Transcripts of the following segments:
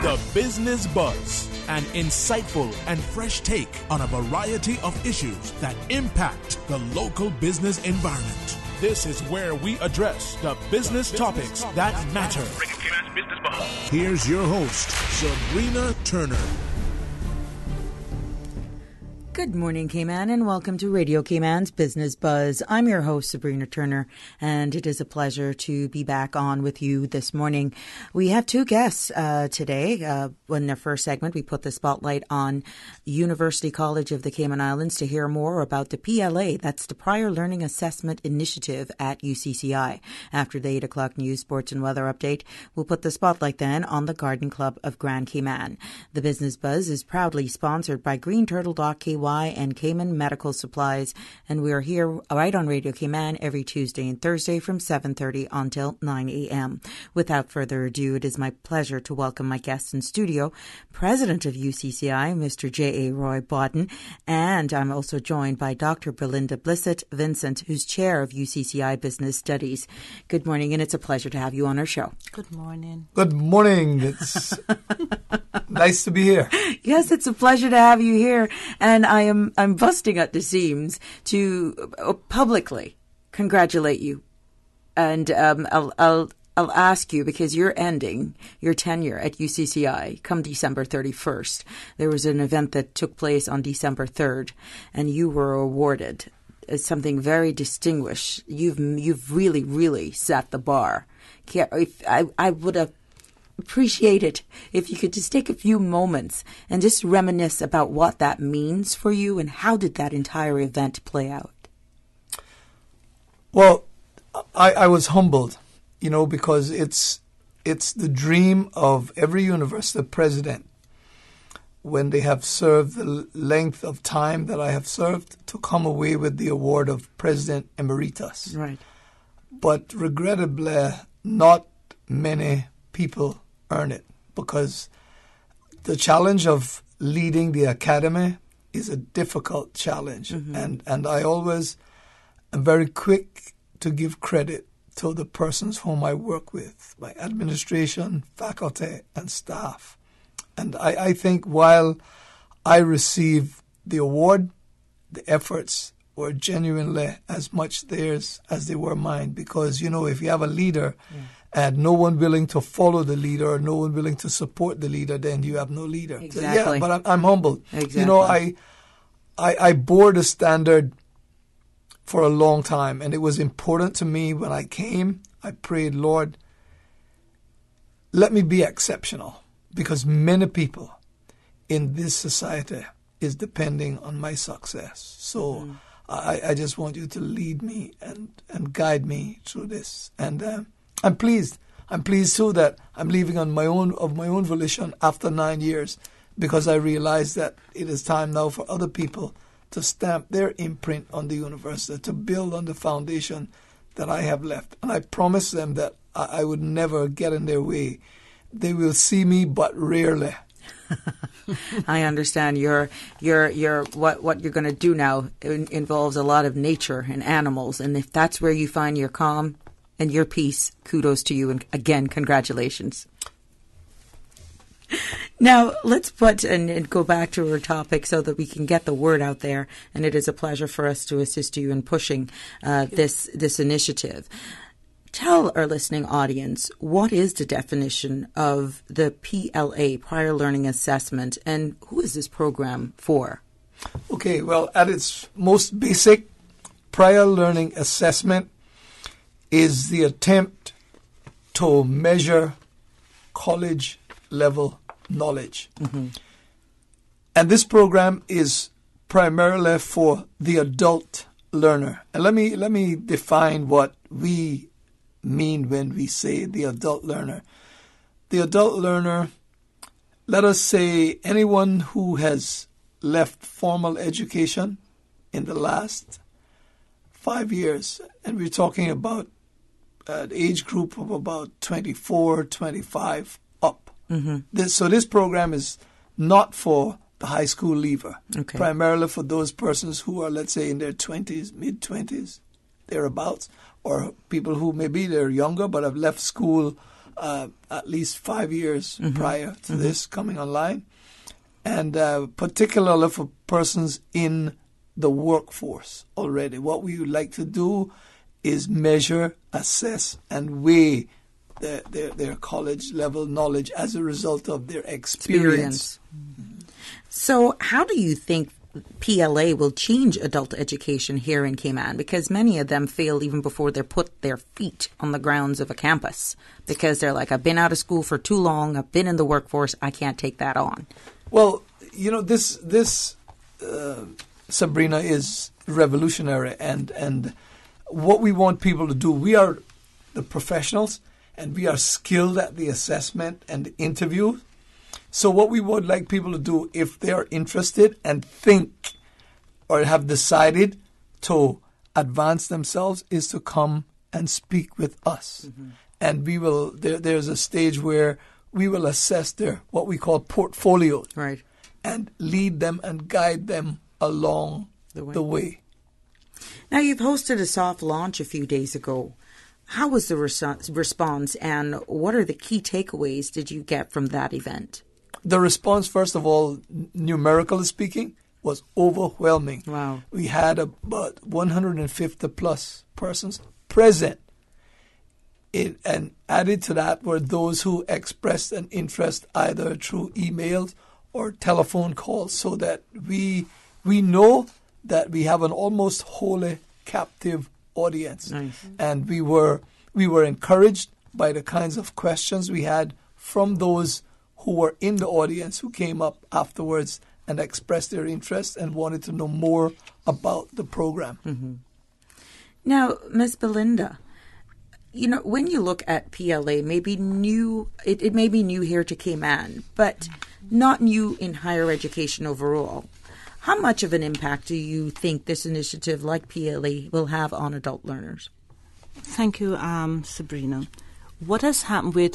The Business Buzz, an insightful and fresh take on a variety of issues that impact the local business environment. This is where we address the business topics that matter. Here's your host, Sabrina Turner. Good morning, Cayman, and welcome to Radio Cayman's Business Buzz. I'm your host, Sabrina Turner, and it is a pleasure to be back on with you this morning. We have two guests today. In their first segment, we put the spotlight on University College of the Cayman Islands to hear more about the PLA, that's the Prior Learning Assessment Initiative at UCCI. After the 8 o'clock news, sports, and weather update, we'll put the spotlight then on the Garden Club of Grand Cayman. The Business Buzz is proudly sponsored by GreenTurtle.ky and Cayman Medical Supplies, and we are here right on Radio Cayman every Tuesday and Thursday from 7:30 until 9 a.m. Without further ado, it is my pleasure to welcome my guest in studio, President of UCCI, Mr. J.A. Roy Bodden, and I'm also joined by Dr. Belinda Blissett Vincent, who's Chair of UCCI Business Studies. Good morning, and it's a pleasure to have you on our show. Good morning. Good morning. It's nice to be here. Yes, it's a pleasure to have you here, and I'm busting at the seams to publicly congratulate you, and I'll ask you, because you're ending your tenure at UCCI come December 31st. There was an event that took place on December 3rd, and you were awarded something very distinguished. You've really set the bar. I would have appreciate it if you could just take a few moments and just reminisce about what that means for you and how did that entire event play out? Well, I was humbled, because it's the dream of every university president when they have served the length of time that I have served to come away with the award of President Emeritus. Right. But regrettably, not many people earn it, because the challenge of leading the academy is a difficult challenge. Mm-hmm. And I always am very quick to give credit to the persons whom I work with, my administration, faculty, and staff. And I think while I received the award, the efforts were genuinely as much theirs as they were mine, because, if you have a leader and no one willing to follow the leader, or no one willing to support the leader, then you have no leader. Exactly. So, but I'm humbled. Exactly. I bore the standard for a long time, and it was important to me when I came. I prayed, Lord, let me be exceptional, because many people in this society is depending on my success. So I just want you to lead me and guide me through this. And I'm pleased. I'm pleased too that I'm leaving on my own volition after 9 years, because I realize that it is time now for other people to stamp their imprint on the university, to build on the foundation that I have left. And I promise them that I would never get in their way. They will see me, but rarely. I understand. What you're going to do now involves a lot of nature and animals, and if that's where you find your calm and your peace, kudos to you, and again, congratulations. Now, let's put and go back to our topic so that we can get the word out there, and it is a pleasure for us to assist you in pushing this initiative. Tell our listening audience, what is the definition of the PLA, Prior Learning Assessment, and who is this program for? Okay, well, at its most basic, Prior Learning Assessment is the attempt to measure college-level knowledge. Mm-hmm. And this program is primarily for the adult learner. And let me define what we mean when we say the adult learner. The adult learner, let us say anyone who has left formal education in the last 5 years, and we're talking about an age group of about 24, 25 up. Mm-hmm. So this program is not for the high school leaver, okay. Primarily for those persons who are, let's say, in their 20s, mid-20s, thereabouts, or people who maybe they're younger but have left school at least 5 years prior to this coming online, and particularly for persons in the workforce already. What we would like to do is measure, assess, and weigh their college level knowledge as a result of their experience. So how do you think PLA will change adult education here in Cayman? Because many of them fail even before they put their feet on the grounds of a campus, because they're like, I've been out of school for too long, I've been in the workforce, I can't take that on. Well, this Sabrina, is revolutionary, and what we want people to do, we are the professionals, and we are skilled at the assessment and the interview. So what we would like people to do, if they are interested and think or have decided to advance themselves, is to come and speak with us. And we will. There's a stage where we will assess their what we call portfolios, right, and lead them and guide them along the way. Now, you've hosted a soft launch a few days ago. How was the response, and what are the key takeaways did you get from that event? The response, first of all, numerically speaking, was overwhelming. Wow. We had about 150 plus persons present. And added to that were those who expressed an interest either through emails or telephone calls, so that we know that we have an almost wholly captive audience. Nice. And we were encouraged by the kinds of questions we had from those who were in the audience, who came up afterwards and expressed their interest and wanted to know more about the program. Now, Ms. Belinda, when you look at PLA, maybe new, it may be new here to Cayman, but not new in higher education overall. How much of an impact do you think this initiative like PLA will have on adult learners? Thank you, Sabrina. What has happened with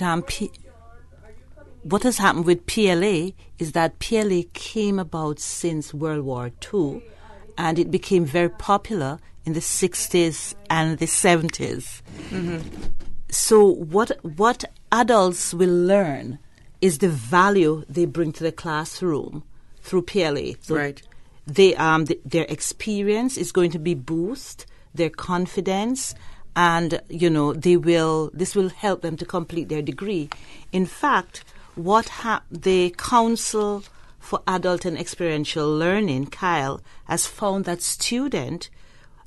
PLA is that PLA came about since World War II, and it became very popular in the 60s and the 70s. So what adults will learn is the value they bring to the classroom through PLA. So right. Their experience is going to be boost their confidence, and this will help them to complete their degree. In fact, the Council for Adult and Experiential Learning, Kyle, has found that students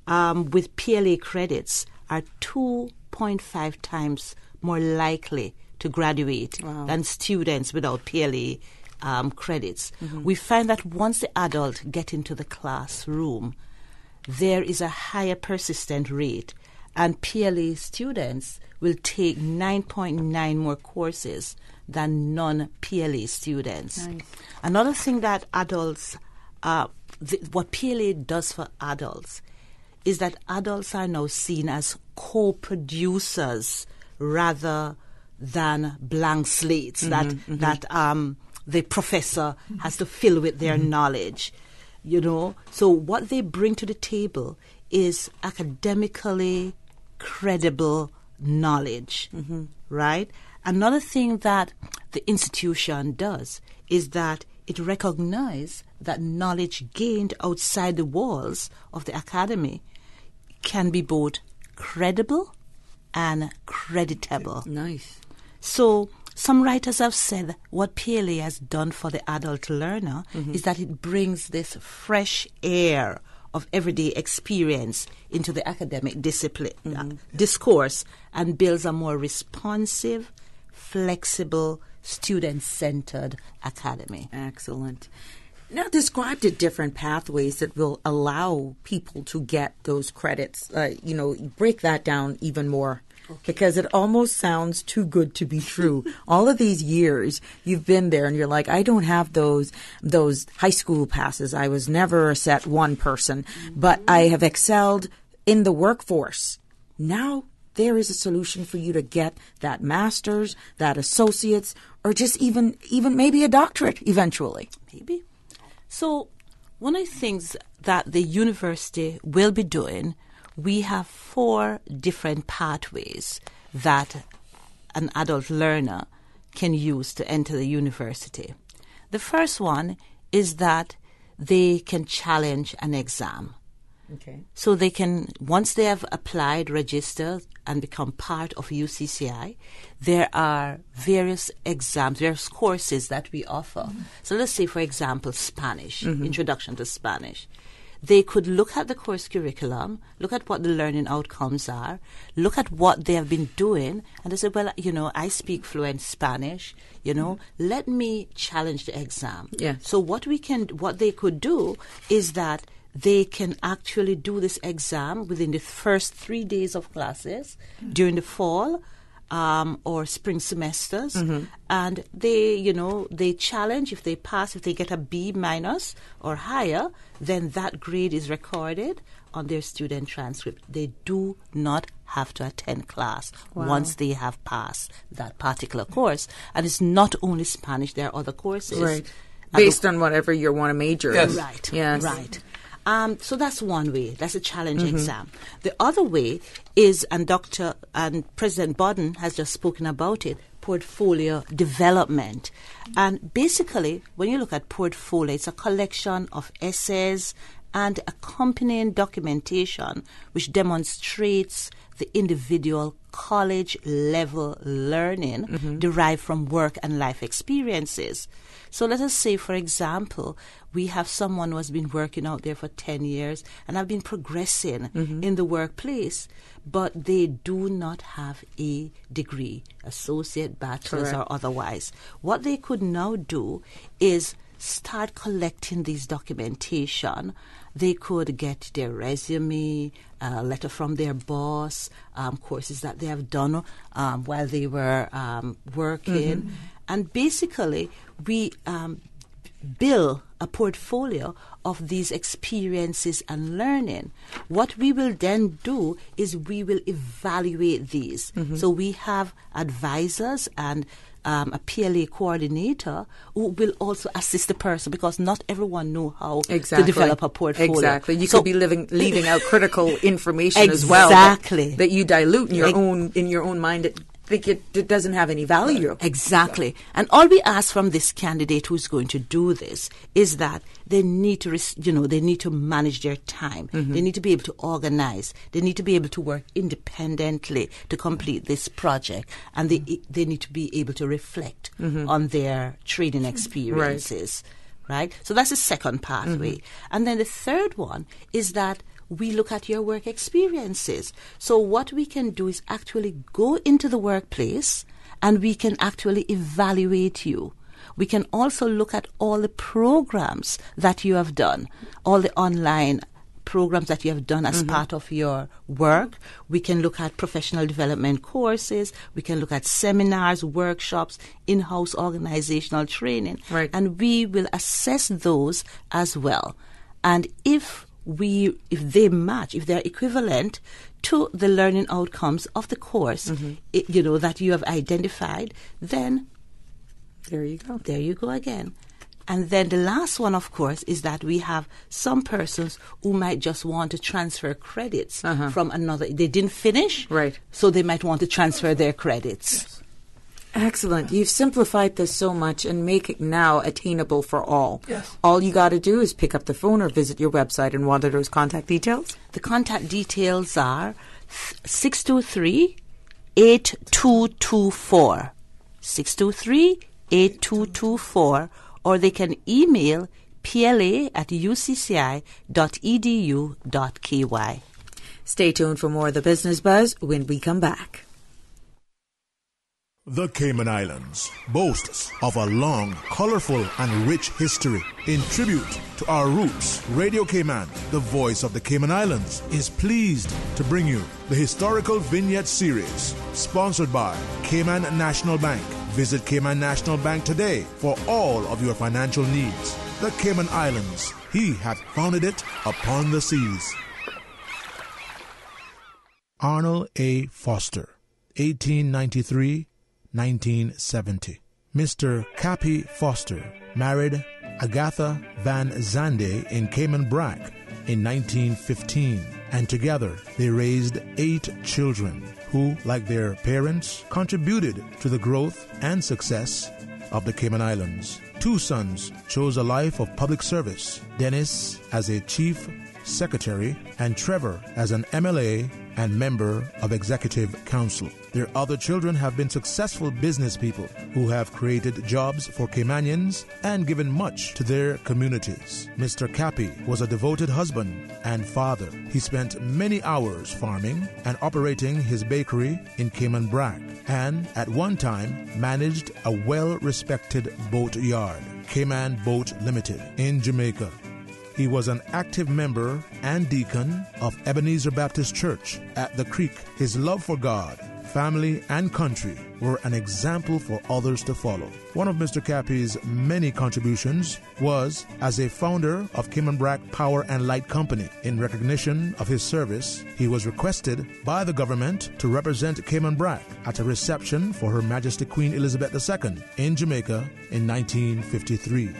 with PLA credits are 2.5 times more likely to graduate than students without PLA credits. We find that once the adult get into the classroom, there is a higher persistent rate, and PLA students will take 9.9 more courses than non-PLA students. Nice. Another thing that adults, what PLA does for adults, is that adults are now seen as co-producers rather than blank slates that the professor has to fill with their knowledge. So what they bring to the table is academically credible knowledge, right? Another thing that the institution does is that it recognizes that knowledge gained outside the walls of the academy can be both credible and creditable. Nice. So some writers have said what PLA has done for the adult learner is that it brings this fresh air of everyday experience into the academic discipline discourse, and builds a more responsive, flexible, student-centered academy. Excellent. Now, describe the different pathways that will allow people to get those credits. Break that down even more. Okay. Because it almost sounds too good to be true. All of these years you've been there and you're like, I don't have those high school passes. I was never a set one person, but I have excelled in the workforce. Now there is a solution for you to get that master's, that associate's, or just even maybe a doctorate eventually. Maybe. So one of the things that the university will be doing, we have 4 different pathways that an adult learner can use to enter the university. The first one is that they can challenge an exam. Okay. So they can, once they have applied, registered, and become part of UCCI, there are various exams, various courses that we offer. So let's say, for example, Spanish, Introduction to Spanish. They could look at the course curriculum, look at what the learning outcomes are, look at what they have been doing, and they say, well, I speak fluent Spanish, let me challenge the exam. Yeah. So what they could do is that they can actually do this exam within the first 3 days of classes during the fall or spring semesters. And they challenge. If they pass, if they get a B- or higher, then that grade is recorded on their student transcript. They do not have to attend class once they have passed that particular course. And it's not only Spanish, there are other courses. Right. Based on whatever you want to major in. Yes. Right. Yes. Right. So that's one way. That's a challenge exam. The other way is, and President Bodden has just spoken about it, portfolio development. And basically, when you look at portfolio, it's a collection of essays and accompanying documentation which demonstrates the individual college level learning derived from work and life experiences. So let us say, for example, we have someone who has been working out there for 10 years and have been progressing in the workplace, but they do not have a degree, associate, bachelor's, or otherwise. What they could now do is start collecting these documentation. They could get their resume, a letter from their boss, courses that they have done while they were working. And basically, we build a portfolio of these experiences and learning. What we will then do is we will evaluate these. So we have advisors and a PLA coordinator who will also assist the person, because not everyone knows how to develop a portfolio. Exactly. You could be leaving out critical information as well. That you dilute in your own mind. Think it doesn't have any value. Exactly. And all we ask from this candidate who's going to do this is that they need to, they need to manage their time. They need to be able to organize. They need to be able to work independently to complete this project. And they need to be able to reflect on their training experiences. Right? So that's the second pathway. And then the third one is that we look at your work experiences. So what we can do is actually go into the workplace and we can actually evaluate you. We can also look at all the programs that you have done, all the online programs that you have done as part of your work. We can look at professional development courses. We can look at seminars, workshops, in-house organizational training. Right. And we will assess those as well. And if they match, if they're equivalent to the learning outcomes of the course, that you have identified, then there you go. There you go again. And then the last one, of course, is that we have some persons who might just want to transfer credits from another. They didn't finish, right? So they might want to transfer their credits. Yes. Excellent. You've simplified this so much and make it now attainable for all. Yes. All you got to do is pick up the phone or visit your website. And what are those contact details? The contact details are 623-8224. 623-8224. Or they can email pla@ucci.edu.ky. Stay tuned for more of the Business Buzz when we come back. The Cayman Islands boasts of a long, colorful, and rich history. In tribute to our roots, Radio Cayman, the voice of the Cayman Islands, is pleased to bring you the historical vignette series, sponsored by Cayman National Bank. Visit Cayman National Bank today for all of your financial needs. The Cayman Islands, he hath founded it upon the seas. Arnold A. Foster, 1893-1970. Mr. Cappy Foster married Agatha Van Zande in Cayman Brac in 1915, and together they raised 8 children who, like their parents, contributed to the growth and success of the Cayman Islands. Two sons chose a life of public service, Dennis as a chief secretary and Trevor as an MLA and member of Executive Council. Their other children have been successful business people who have created jobs for Caymanians and given much to their communities. Mr. Cappy was a devoted husband and father. He spent many hours farming and operating his bakery in Cayman Brac, and at one time managed a well-respected boat yard, Cayman Boat Limited, in Jamaica. He was an active member and deacon of Ebenezer Baptist Church at the Creek. His love for God, family, and country were an example for others to follow. One of Mr. Cappy's many contributions was as a founder of Cayman Brac Power and Light Company. In recognition of his service, he was requested by the government to represent Cayman Brac at a reception for Her Majesty Queen Elizabeth II in Jamaica in 1953.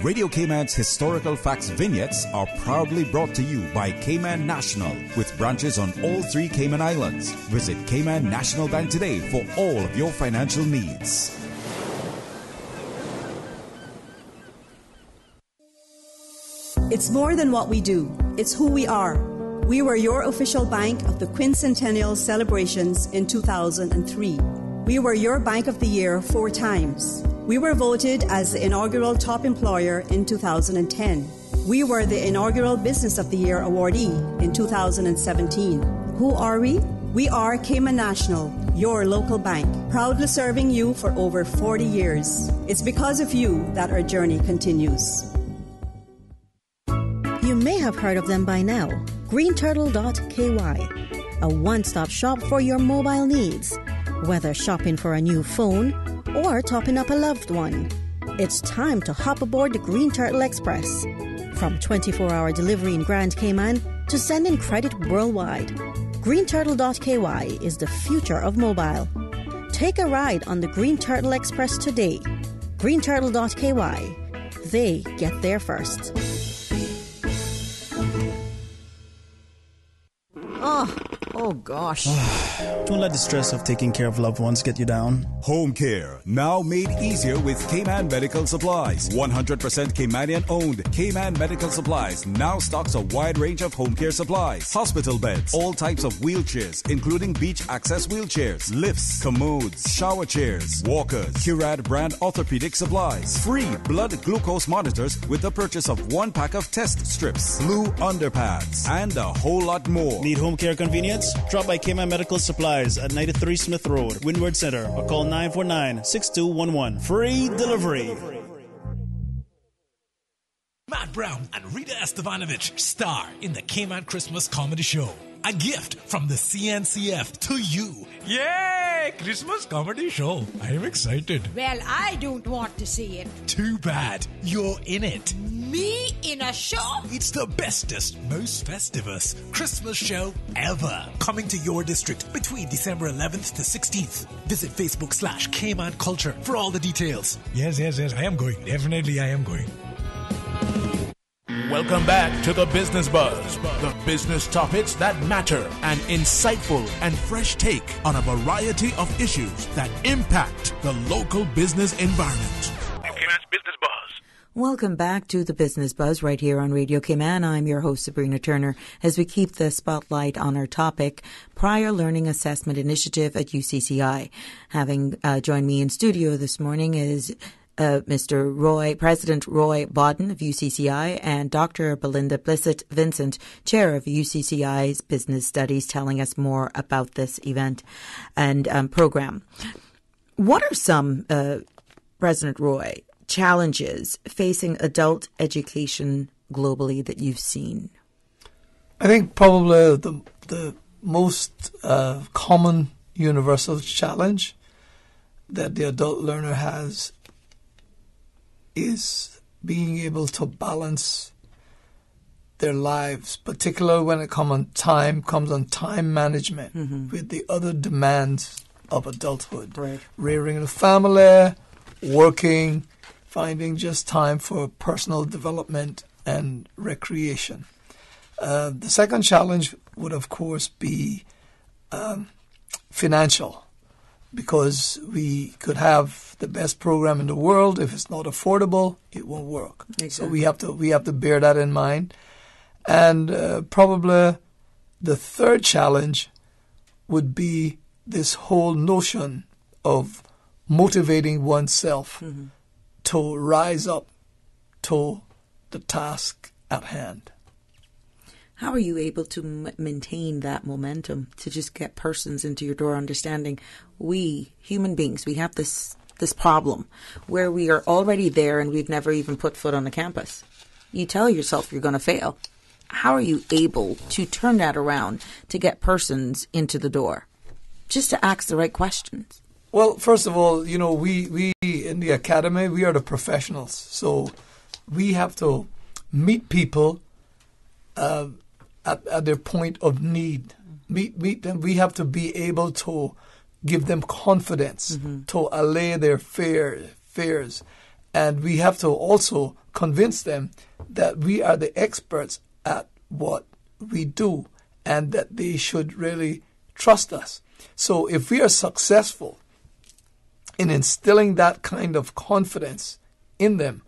Radio Cayman's historical facts vignettes are proudly brought to you by Cayman National, with branches on all 3 Cayman Islands. Visit Cayman National Bank today for all of your financial needs. It's more than what we do, it's who we are. We were your official bank of the quincentennial celebrations in 2003. We were your Bank of the Year 4 times. We were voted as the inaugural top employer in 2010. We were the inaugural Business of the Year awardee in 2017. Who are we? We are Cayman National, your local bank, proudly serving you for over 40 years. It's because of you that our journey continues. You may have heard of them by now. greenturtle.ky, a one-stop shop for your mobile needs, whether shopping for a new phone or topping up a loved one. It's time to hop aboard the Green Turtle Express. From 24-hour delivery in Grand Cayman to sending credit worldwide, greenturtle.ky is the future of mobile. Take a ride on the Green Turtle Express today. greenturtle.ky. They get there first. Oh gosh. Don't let the stress of taking care of loved ones get you down. Home care, now made easier with Cayman Medical Supplies. 100% Caymanian owned. Cayman Medical Supplies now stocks a wide range of home care supplies. Hospital beds, all types of wheelchairs, including beach access wheelchairs, lifts, commodes, shower chairs, walkers, Curad brand orthopedic supplies. Free blood glucose monitors with the purchase of 1 pack of test strips, blue underpads, and a whole lot more. Need home care convenience? Drop by Cayman Medical Supplies at 93 Smith Road, Windward Center, or call 949-6211. Free delivery. Matt Brown and Rita Estevanovich star in the Cayman Christmas Comedy Show. A gift from the CNCF to you. Yay! Christmas Comedy Show. I am excited. Well, I don't want to see it. Too bad. You're in it. Me in a show? It's the bestest, most festivus Christmas show ever. Coming to your district between December 11th to 16th. Visit Facebook/Cayman Culture for all the details. Yes, I am going. Definitely I am going. Welcome back to the Business Buzz, the business topics that matter, an insightful and fresh take on a variety of issues that impact the local business environment. Cayman's Business Buzz. Welcome back to the Business Buzz right here on Radio Cayman. I'm your host, Sabrina Turner, as we keep the spotlight on our topic, Prior Learning Assessment Initiative at UCCI. Having joined me in studio this morning is President Roy Bodden of UCCI, and Dr. Belinda Blissett-Vincent, Chair of UCCI's Business Studies, telling us more about this event and program. What are some, President Roy, challenges facing adult education globally that you've seen? I think probably the most common universal challenge that the adult learner has is being able to balance their lives, particularly when it comes on time management with the other demands of adulthood. Right. Rearing a family, working, finding just time for personal development and recreation. The second challenge would, of course, be financial, because we could have the best program in the world. If it's not affordable, it won't work. Exactly. So we have to bear that in mind. And probably the third challenge would be this whole notion of motivating oneself to rise up to the task at hand. How are you able to maintain that momentum to just get persons into your door, understanding we, human beings, we have this problem where we are already there and we've never even put foot on the campus? You tell yourself you're going to fail. How are you able to turn that around to get persons into the door, just to ask the right questions? Well, first of all, we in the academy, we are the professionals. So we have to meet people at their point of need. Meet them. We have to be able to give them confidence, to allay their fears. And we have to also convince them that we are the experts at what we do and that they should really trust us. So if we are successful in instilling that kind of confidence in them,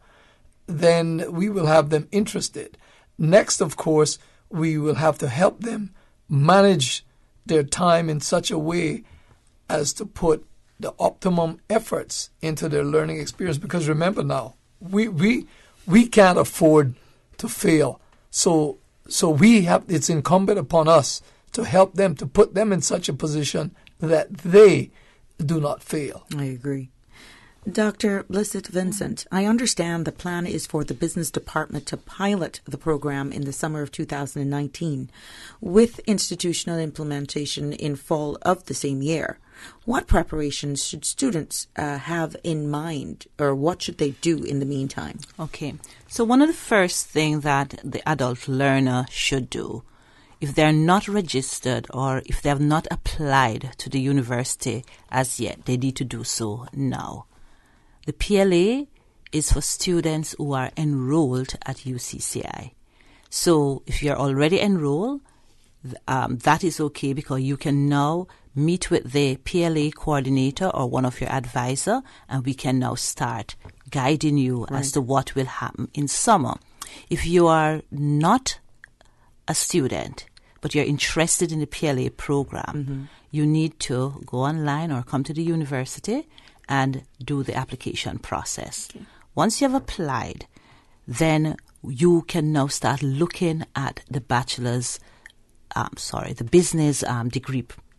then we will have them interested. Next, of course, we will have to help them manage their time in such a way as to put the optimum efforts into their learning experience. Because remember now, we can't afford to fail. So it's incumbent upon us to help them, to put them in such a position that they do not fail. I agree. Dr. Blissett Vincent, I understand the plan is for the business department to pilot the program in the summer of 2019 with institutional implementation in fall of the same year. What preparations should students have in mind, or what should they do in the meantime? Okay, so one of the first things that the adult learner should do, if they're not registered or if they have not applied to the university as yet, they need to do so now. The PLA is for students who are enrolled at UCCI. So if you're already enrolled, that is okay, because you can now meet with the PLA coordinator or one of your advisor, and we can now start guiding you as to what will happen in summer. If you are not a student, but you're interested in the PLA program, you need to go online or come to the university and do the application process. Okay. Once you have applied, then you can now start looking at the the business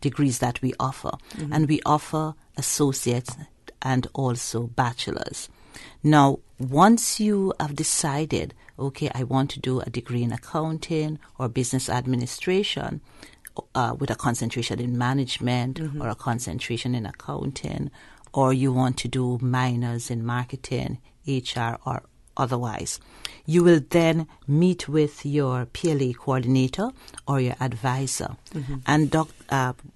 degrees that we offer. And we offer associates and also bachelors. Now, once you have decided, okay, I want to do a degree in accounting or business administration with a concentration in management or a concentration in accounting, or you want to do minors in marketing, HR, or otherwise, you will then meet with your PLA coordinator or your advisor. And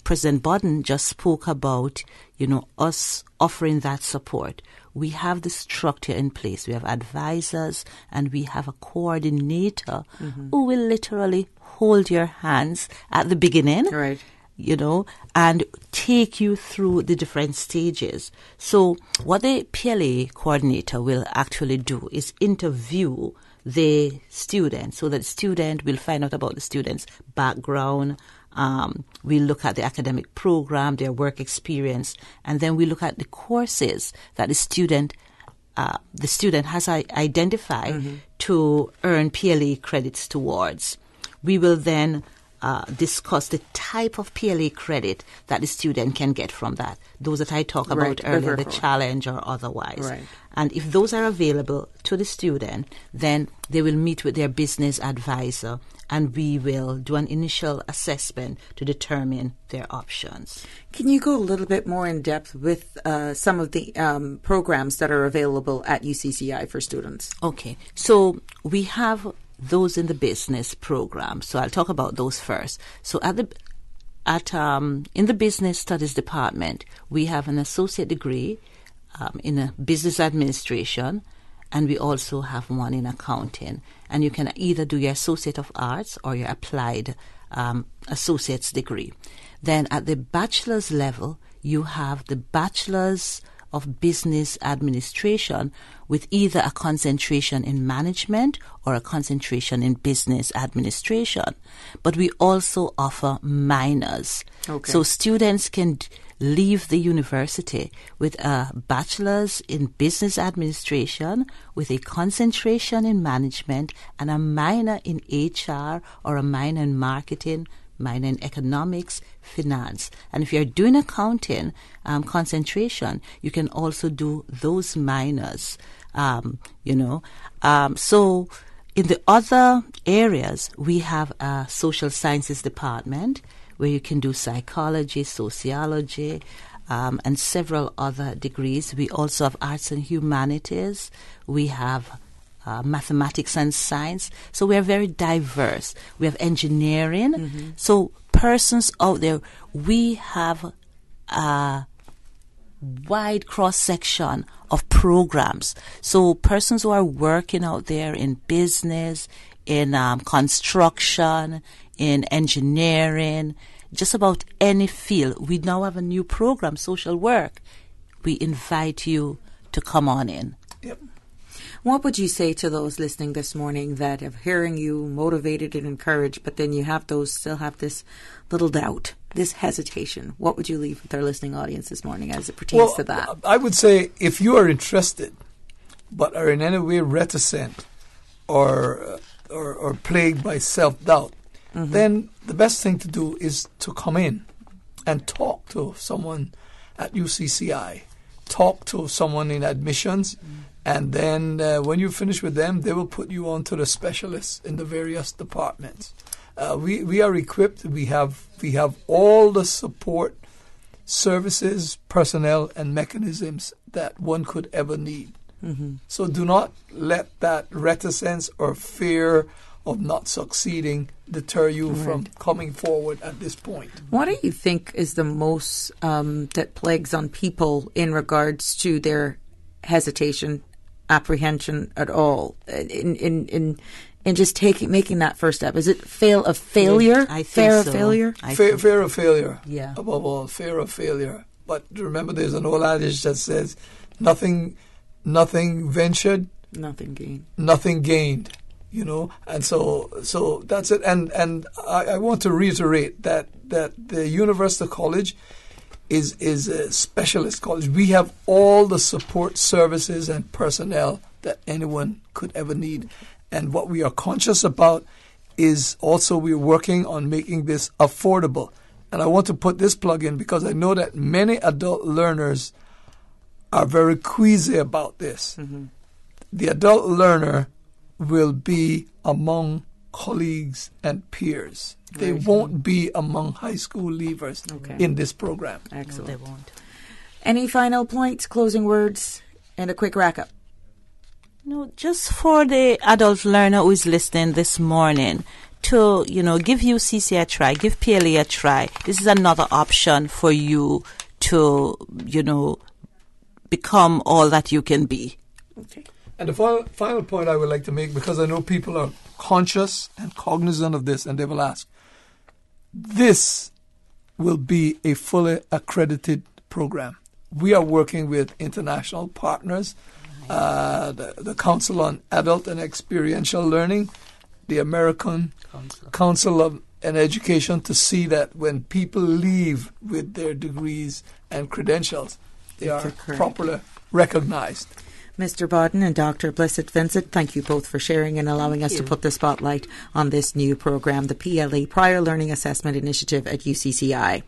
President Bodden just spoke about, us offering that support. We have the structure in place. We have advisors and we have a coordinator who will literally hold your hands at the beginning. Right. And take you through the different stages. So what the PLA coordinator will actually do is interview the student, so that the student will find out about the student's background. We look at the academic program, their work experience, and then we look at the courses that the student has identified to earn PLA credits towards. We will then discuss the type of PLA credit that the student can get from that. Those that I talked about earlier, the challenge or otherwise. Right. And if those are available to the student, then they will meet with their business advisor and we will do an initial assessment to determine their options. Can you go a little bit more in depth with some of the programs that are available at UCCI for students? Okay. So we have those in the business program. So I'll talk about those first. So in the business studies department, we have an associate degree in a business administration, and we also have one in accounting. And you can either do your Associate of Arts or your Applied associate's degree. Then at the bachelor's level, you have the Bachelor's of Business Administration with either a concentration in management or a concentration in business administration. But we also offer minors. Okay. So students can leave the university with a bachelor's in business administration with a concentration in management and a minor in HR or a minor in marketing, minor in economics, finance. And if you're doing accounting concentration, you can also do those minors, So in the other areas, we have a social sciences department where you can do psychology, sociology, and several other degrees. We also have arts and humanities. We have mathematics and science. So we are very diverse. We have engineering. Mm-hmm. So persons out there, we have a wide cross-section of programs. So persons who are working out there in business, in construction, in engineering, just about any field. We now have a new program, social work. We invite you to come on in. Yep. What would you say to those listening this morning that are hearing you motivated and encouraged, but then you have still have this little doubt, this hesitation? What would you leave with our listening audience this morning as it pertains to that? I would say if you are interested but are in any way reticent or plagued by self-doubt, Mm-hmm. then the best thing to do is to come in and talk to someone at UCCI, talk to someone in admissions, and then when you finish with them, they will put you on to the specialists in the various departments. We are equipped. We have all the support services, personnel, and mechanisms that one could ever need. Mm-hmm. So do not let that reticence or fear of not succeeding deter you from coming forward at this point. What do you think is the most that plagues on people in regards to their hesitation, apprehension at all in just making that first step? Is it fear of failure? I think fear so. of failure? Fear of failure. Yeah. Above all, fear of failure. But remember, there's an old adage that says, nothing ventured, nothing gained. And so that's it. And I want to reiterate that the Universal College is a specialist college. We have all the support services and personnel that anyone could ever need. And what we are conscious about is also we're working on making this affordable. And I want to put this plug in because I know that many adult learners are very queasy about this. Mm-hmm. The adult learner will be among colleagues and peers. They won't be among high school leavers in this program. Excellent. No, they won't. Any final points, closing words, and a quick wrap-up? No, just for the adult learner who is listening this morning to, give UCC a try, give PLA a try. This is another option for you to, become all that you can be. Okay. And the final point I would like to make, because I know people are conscious and cognizant of this, and they will ask, this will be a fully accredited program. We are working with international partners, the Council on Adult and Experiential Learning, the American Council of Education, to see that when people leave with their degrees and credentials, they are properly recognized. Mr. Bodden and Dr. Blissett Vincent, thank you both for sharing and allowing us to put the spotlight on this new program, the PLA Prior Learning Assessment Initiative at UCCI.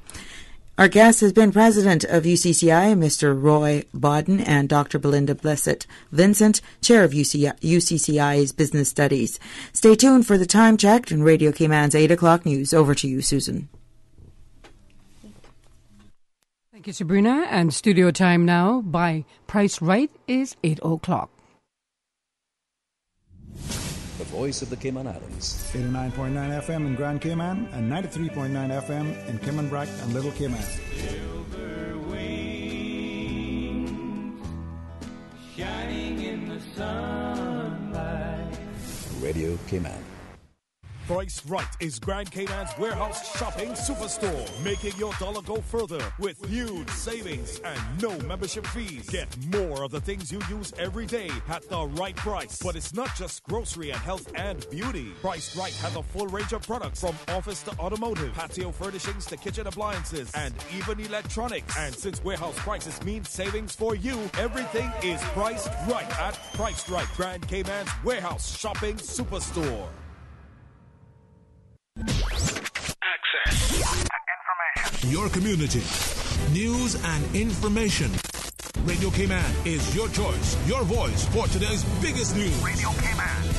Our guest has been President of UCCI, Mr. Roy Bodden, and Dr. Belinda Blissett Vincent, Chair of UCCI's Business Studies. Stay tuned for the time check and Radio Cayman's 8 o'clock news. Over to you, Susan. Thank you, Sabrina. And studio time now by Price Right is 8 o'clock. The voice of the Cayman Islands. 89.9 FM in Grand Cayman and 93.9 FM in Cayman Brac and Little Cayman. Silver wings shining in the sunlight. Radio Cayman. Price Right is Grand Cayman's warehouse shopping superstore, making your dollar go further with huge savings and no membership fees. Get more of the things you use every day at the right price. But it's not just grocery and health and beauty. Price Right has a full range of products from office to automotive, patio furnishings to kitchen appliances, and even electronics. And since warehouse prices mean savings for you, everything is priced right at Price Right, Grand Cayman's warehouse shopping superstore. Access to information. Your community. News and information. Radio Cayman is your choice, your voice for today's biggest news. Radio Cayman.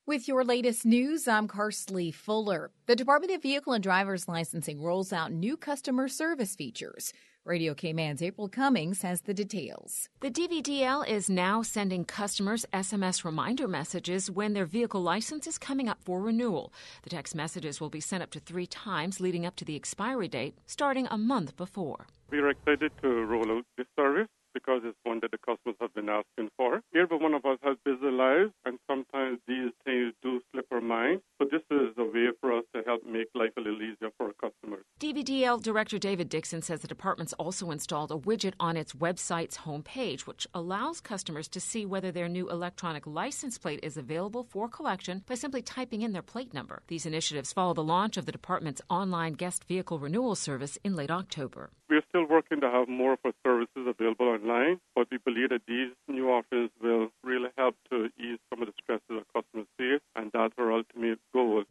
With your latest news, I'm Karsley Fuller. The Department of Vehicle and Driver's Licensing rolls out new customer service features. Radio Cayman's April Cummings has the details. The DVDL is now sending customers SMS reminder messages when their vehicle license is coming up for renewal. The text messages will be sent up to 3 times leading up to the expiry date, starting a month before. We are excited to roll out this service because it's one that the customers have been asking for. Every one of us has busy lives, and sometimes these things do slip our mind. So this is a way for us to help make life a little easier for our customers. DVDL Director David Dixon says the department's also installed a widget on its website's homepage, which allows customers to see whether their new electronic license plate is available for collection by simply typing in their plate number. These initiatives follow the launch of the department's online guest vehicle renewal service in late October. We're still working to have more of our services available online, but we believe that these new offerings will really help to ease some of the stresses our customers face, and that's our ultimate goal.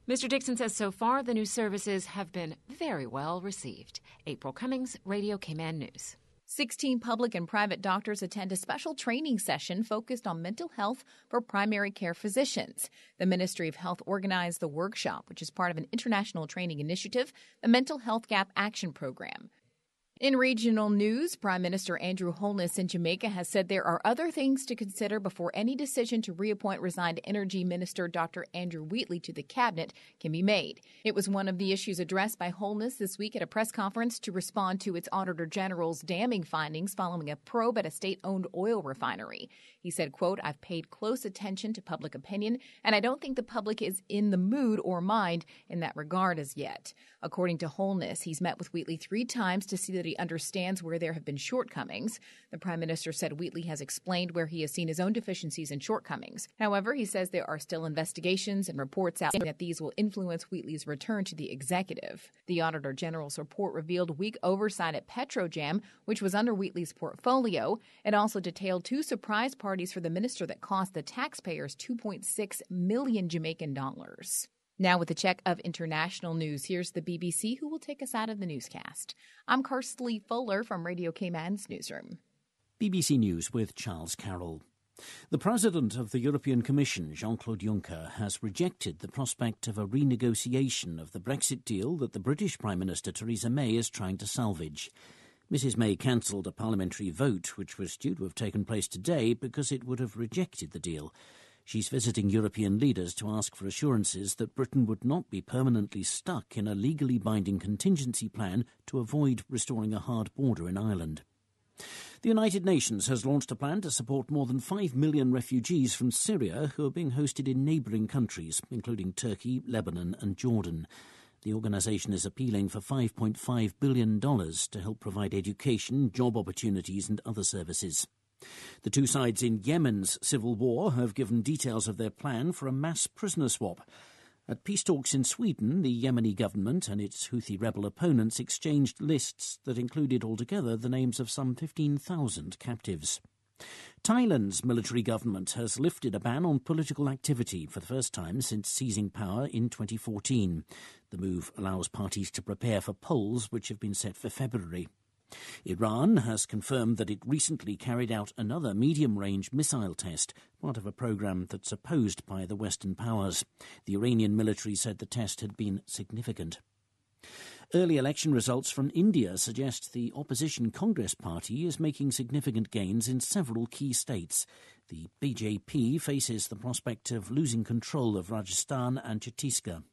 Mr. Dixon says so far the new services have been very well received. April Cummings, Radio Cayman News. 16 public and private doctors attend a special training session focused on mental health for primary care physicians. The Ministry of Health organized the workshop, which is part of an international training initiative, the Mental Health Gap Action Program. In regional news, Prime Minister Andrew Holness in Jamaica has said there are other things to consider before any decision to reappoint resigned Energy Minister Dr. Andrew Wheatley to the cabinet can be made. It was one of the issues addressed by Holness this week at a press conference to respond to its Auditor General's damning findings following a probe at a state-owned oil refinery. He said, quote, "I've paid close attention to public opinion, and I don't think the public is in the mood or mind in that regard as yet." According to Holness, he's met with Wheatley 3 times to see that he understands where there have been shortcomings. The Prime Minister said Wheatley has explained where he has seen his own deficiencies and shortcomings. However, he says there are still investigations and reports out that these will influence Wheatley's return to the executive. The Auditor General's report revealed weak oversight at Petrojam, which was under Wheatley's portfolio. It also detailed 2 surprise parties for the minister that cost the taxpayers $2.6 million Jamaican dollars. Now with a check of international news, here's the BBC who will take us out of the newscast. I'm Karsley Fuller from Radio Cayman's newsroom. BBC News with Charles Carroll. The President of the European Commission, Jean-Claude Juncker, has rejected the prospect of a renegotiation of the Brexit deal that the British Prime Minister Theresa May is trying to salvage. Mrs May cancelled a parliamentary vote, which was due to have taken place today, because it would have rejected the deal. She's visiting European leaders to ask for assurances that Britain would not be permanently stuck in a legally binding contingency plan to avoid restoring a hard border in Ireland. The United Nations has launched a plan to support more than 5 million refugees from Syria who are being hosted in neighbouring countries, including Turkey, Lebanon and Jordan. The organisation is appealing for $5.5 billion to help provide education, job opportunities and other services. The 2 sides in Yemen's civil war have given details of their plan for a mass prisoner swap. At peace talks in Sweden, the Yemeni government and its Houthi rebel opponents exchanged lists that included altogether the names of some 15,000 captives. Thailand's military government has lifted a ban on political activity for the first time since seizing power in 2014. The move allows parties to prepare for polls which have been set for February. Iran has confirmed that it recently carried out another medium-range missile test, part of a program that's opposed by the Western powers. The Iranian military said the test had been significant. Early election results from India suggest the opposition Congress Party is making significant gains in several key states. The BJP faces the prospect of losing control of Rajasthan and Chhattisgarh.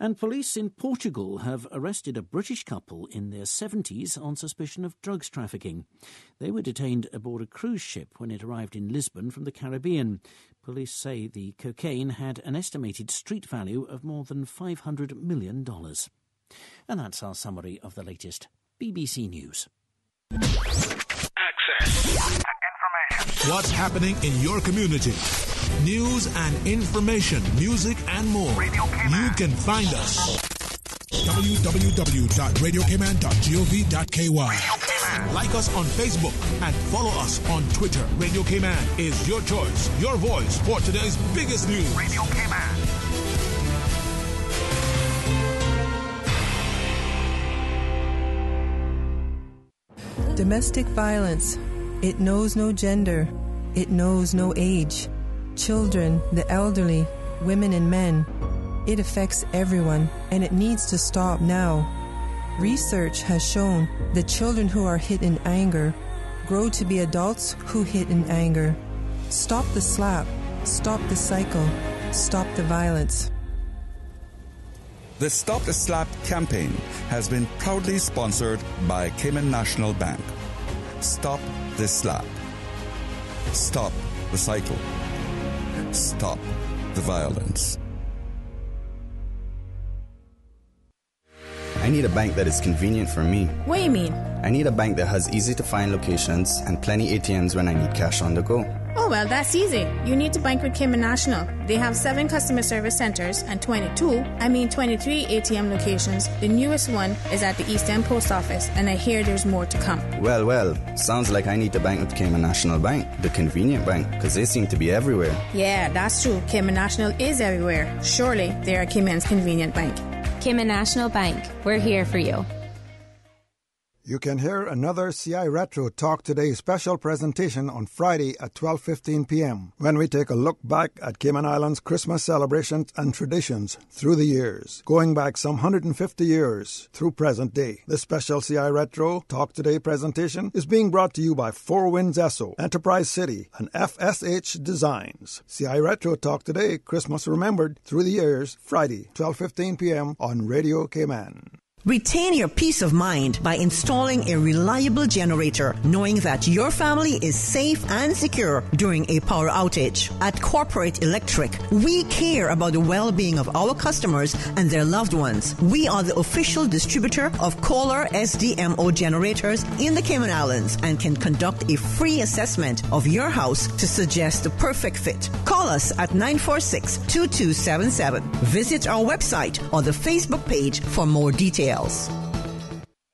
And police in Portugal have arrested a British couple in their 70s on suspicion of drugs trafficking. They were detained aboard a cruise ship when it arrived in Lisbon from the Caribbean. Police say the cocaine had an estimated street value of more than $500 million. And that's our summary of the latest BBC News. Access to information. What's happening in your community? News and information, music and more. You can find us. www.radiocayman.gov.ky. Like us on Facebook and follow us on Twitter. Radio Cayman is your choice, your voice for today's biggest news. Radio Cayman. Domestic violence. It knows no gender. It knows no age. Children, the elderly, women and men. It affects everyone, and it needs to stop now. Research has shown that children who are hit in anger grow to be adults who hit in anger. Stop the slap. Stop the cycle. Stop the violence. The Stop the Slap campaign has been proudly sponsored by Cayman National Bank. Stop the slap. Stop the cycle. Stop the violence. I need a bank that is convenient for me. What do you mean? I need a bank that has easy-to-find locations and plenty ATMs when I need cash on the go. Oh, well, that's easy. You need to bank with Cayman National. They have 7 customer service centers and 23 ATM locations. The newest one is at the East End Post Office, and I hear there's more to come. Well, sounds like I need to bank with Cayman National Bank, the convenient bank, because they seem to be everywhere. Yeah, that's true. Cayman National is everywhere. Surely they are Cayman's convenient bank. Cayman National Bank. We're here for you. You can hear another CI Retro Talk Today special presentation on Friday at 12:15 p.m. when we take a look back at Cayman Islands' Christmas celebrations and traditions through the years, going back some 150 years through present day. This special CI Retro Talk Today presentation is being brought to you by Four Winds Esso, Enterprise City, and FSH Designs. CI Retro Talk Today, Christmas Remembered through the years, Friday, 12:15 p.m. on Radio Cayman. Retain your peace of mind by installing a reliable generator, knowing that your family is safe and secure during a power outage. At Corporate Electric, we care about the well-being of our customers and their loved ones. We are the official distributor of Kohler SDMO generators in the Cayman Islands and can conduct a free assessment of your house to suggest the perfect fit. Call us at 946-2277. Visit our website or the Facebook page for more details.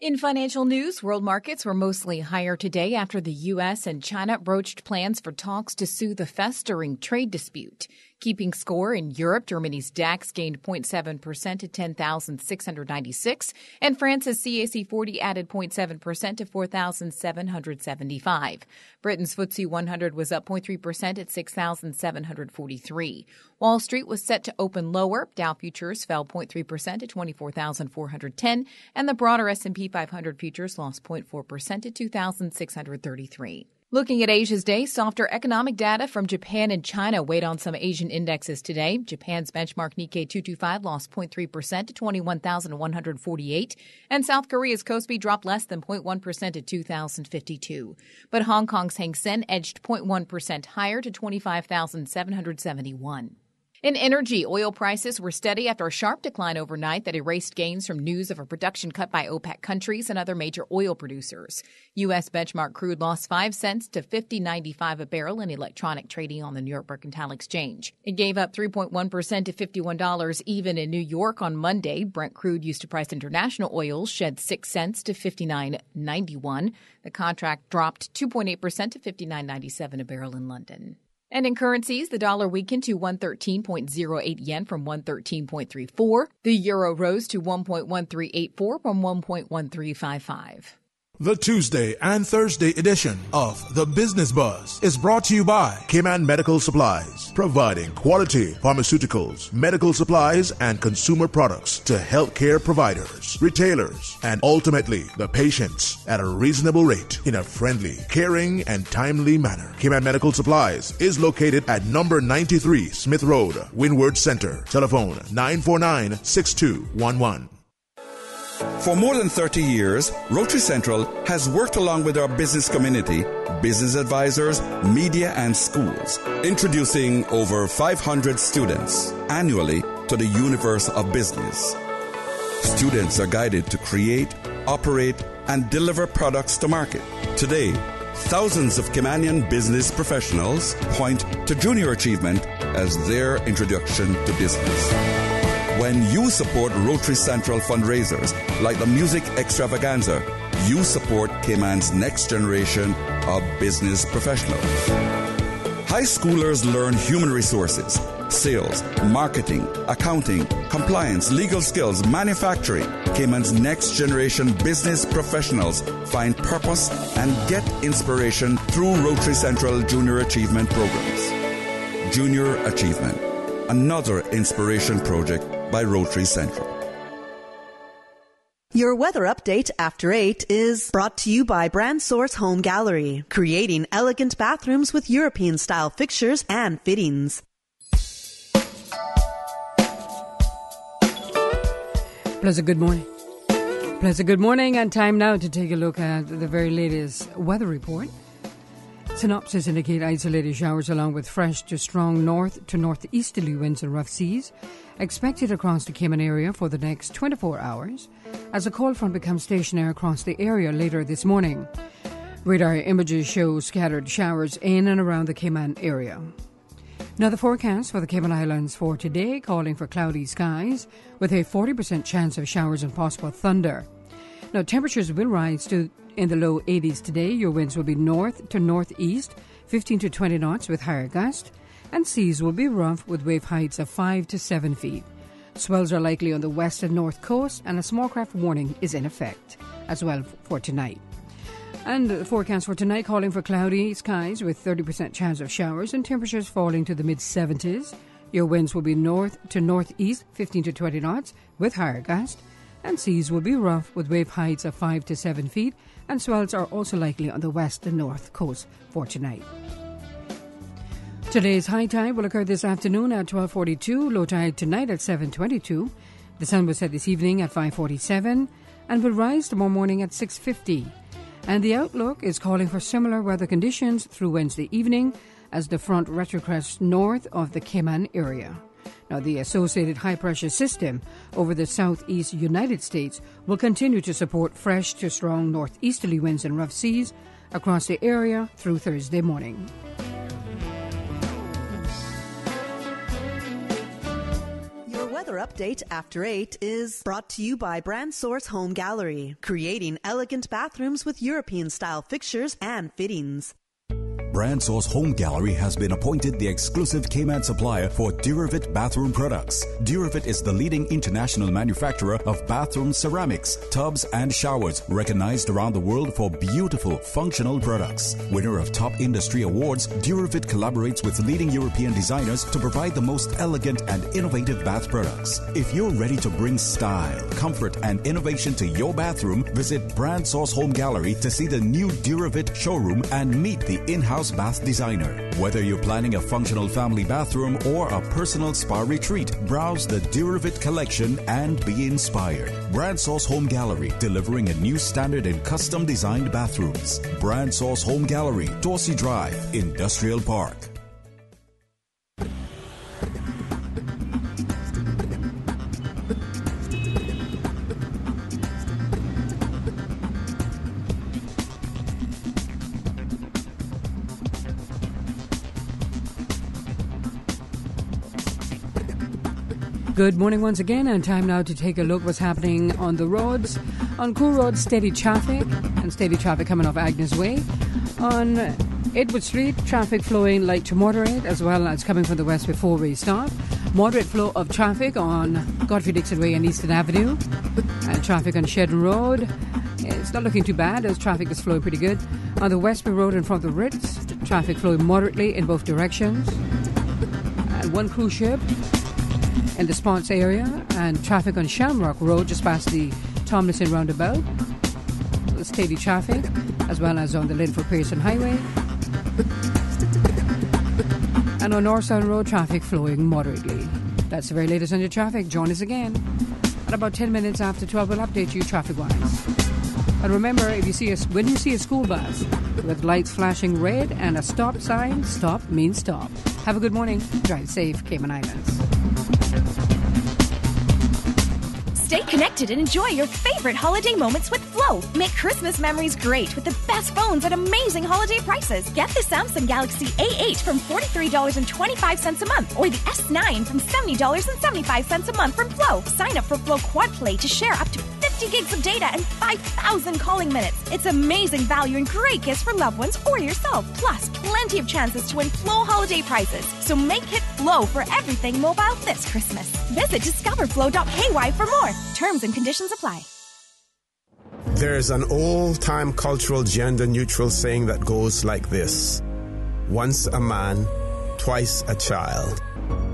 In financial news, world markets were mostly higher today after the U.S. and China broached plans for talks to soothe the festering trade dispute. Keeping score in Europe, Germany's DAX gained 0.7% to 10,696, and France's CAC 40 added 0.7% to 4,775. Britain's FTSE 100 was up 0.3% at 6,743. Wall Street was set to open lower. Dow futures fell 0.3% to 24,410, and the broader S&P 500 futures lost 0.4% to 2,633. Looking at Asia's day, softer economic data from Japan and China weighed on some Asian indexes today. Japan's benchmark Nikkei 225 lost 0.3% to 21,148, and South Korea's Kospi dropped less than 0.1% to 2,052. But Hong Kong's Hang Seng edged 0.1% higher to 25,771. In energy, oil prices were steady after a sharp decline overnight that erased gains from news of a production cut by OPEC countries and other major oil producers. U.S. benchmark crude lost 5 cents to $50.95 a barrel in electronic trading on the New York Mercantile Exchange. It gave up 3.1% to $51 even in New York on Monday. Brent crude used to price international oils shed 6 cents to $59.91. The contract dropped 2.8% to $59.97 a barrel in London. And in currencies, the dollar weakened to 113.08 yen from 113.34. The euro rose to 1.1384 from 1.1355. The Tuesday and Thursday edition of The Business Buzz is brought to you by Cayman Medical Supplies, providing quality pharmaceuticals, medical supplies, and consumer products to healthcare providers, retailers, and ultimately the patients at a reasonable rate in a friendly, caring, and timely manner. Cayman Medical Supplies is located at number 93 Smith Road, Windward Center. Telephone 949-6211. For more than 30 years, Rotary Central has worked along with our business community, business advisors, media, and schools, introducing over 500 students annually to the universe of business. Students are guided to create, operate, and deliver products to market. Today, thousands of Caymanian business professionals point to junior achievement as their introduction to business. When you support Rotary Central fundraisers like the Music Extravaganza, you support Cayman's next generation of business professionals. High schoolers learn human resources, sales, marketing, accounting, compliance, legal skills, manufacturing. Cayman's next generation business professionals find purpose and get inspiration through Rotary Central Junior Achievement programs. Junior Achievement, another inspiration project by Rotary Central. Your weather update after 8 is brought to you by Brand Source Home Gallery, creating elegant bathrooms with European-style fixtures and fittings. Pleasant good morning. Pleasant good morning, and time now to take a look at the very latest weather report. Synopsis indicate isolated showers along with fresh to strong north to northeasterly winds and rough seas expected across the Cayman area for the next 24 hours as a cold front becomes stationary across the area later this morning. Radar images show scattered showers in and around the Cayman area. Now the forecast for the Cayman Islands for today calling for cloudy skies with a 40% chance of showers and possible thunder. Now temperatures will rise to in the low 80s today. Your winds will be north to northeast, 15 to 20 knots with higher gusts, and seas will be rough with wave heights of 5 to 7 feet. Swells are likely on the west and north coast, and a small craft warning is in effect as well for tonight. And the forecast for tonight calling for cloudy skies with 30% chance of showers and temperatures falling to the mid-70s. Your winds will be north to northeast, 15 to 20 knots with higher gusts, and seas will be rough with wave heights of 5 to 7 feet, and swells are also likely on the west and north coast for tonight. Today's high tide will occur this afternoon at 12:42, low tide tonight at 7:22. The sun will set this evening at 5:47 and will rise tomorrow morning at 6:50. And the outlook is calling for similar weather conditions through Wednesday evening as the front retrocrests north of the Cayman area. Now, the associated high-pressure system over the southeast United States will continue to support fresh to strong northeasterly winds and rough seas across the area through Thursday morning. Your weather update after 8 is brought to you by Brand Source Home Gallery, creating elegant bathrooms with European-style fixtures and fittings. Brand Source Home Gallery has been appointed the exclusive Cayman supplier for Duravit bathroom products. Duravit is the leading international manufacturer of bathroom ceramics, tubs, and showers, recognized around the world for beautiful, functional products. Winner of top industry awards, Duravit collaborates with leading European designers to provide the most elegant and innovative bath products. If you're ready to bring style, comfort, and innovation to your bathroom, visit Brand Source Home Gallery to see the new Duravit showroom and meet the in-house bath designer. Whether you're planning a functional family bathroom or a personal spa retreat, browse the Duravit collection and be inspired. Brand Source Home Gallery, delivering a new standard in custom designed bathrooms. Brand Source Home Gallery, Dorsey Drive, Industrial Park. Good morning once again, and time now to take a look what's happening on the roads. On Cool Road, steady traffic coming off Agnes Way. On Edward Street, traffic flowing light to moderate, as well as coming from the west before we stop. Moderate flow of traffic on Godfrey Dixon Way and Eastern Avenue. And traffic on Shedden Road. It's not looking too bad as traffic is flowing pretty good. On the Westbury Road in front of the Ritz, traffic flowing moderately in both directions. And one cruise ship in the Sponce area, and traffic on Shamrock Road just past the Tomlinson roundabout. Steady traffic, as well as on the Linford Pearson Highway. And on North Sound Road, traffic flowing moderately. That's the very latest on your traffic. Join us again at about 10 minutes after 12. We'll update you traffic-wise. And remember, when you see a school bus with lights flashing red and a stop sign, stop means stop. Have a good morning. Drive safe, Cayman Islands. Stay connected and enjoy your favorite holiday moments with Flow. Make Christmas memories great with the best phones at amazing holiday prices. Get the Samsung Galaxy A8 from $43.25 a month or the S9 from $70.75 a month from Flow. Sign up for Flow Quad Play to share up to 50 gigs of data and 5,000 calling minutes. It's amazing value and great gifts for loved ones or yourself. Plus, plenty of chances to win Flow holiday prizes. So make it Flow for everything mobile this Christmas. Visit discoverflow.ky for more. Terms and conditions apply. There's an old-time cultural gender-neutral saying that goes like this: once a man, twice a child.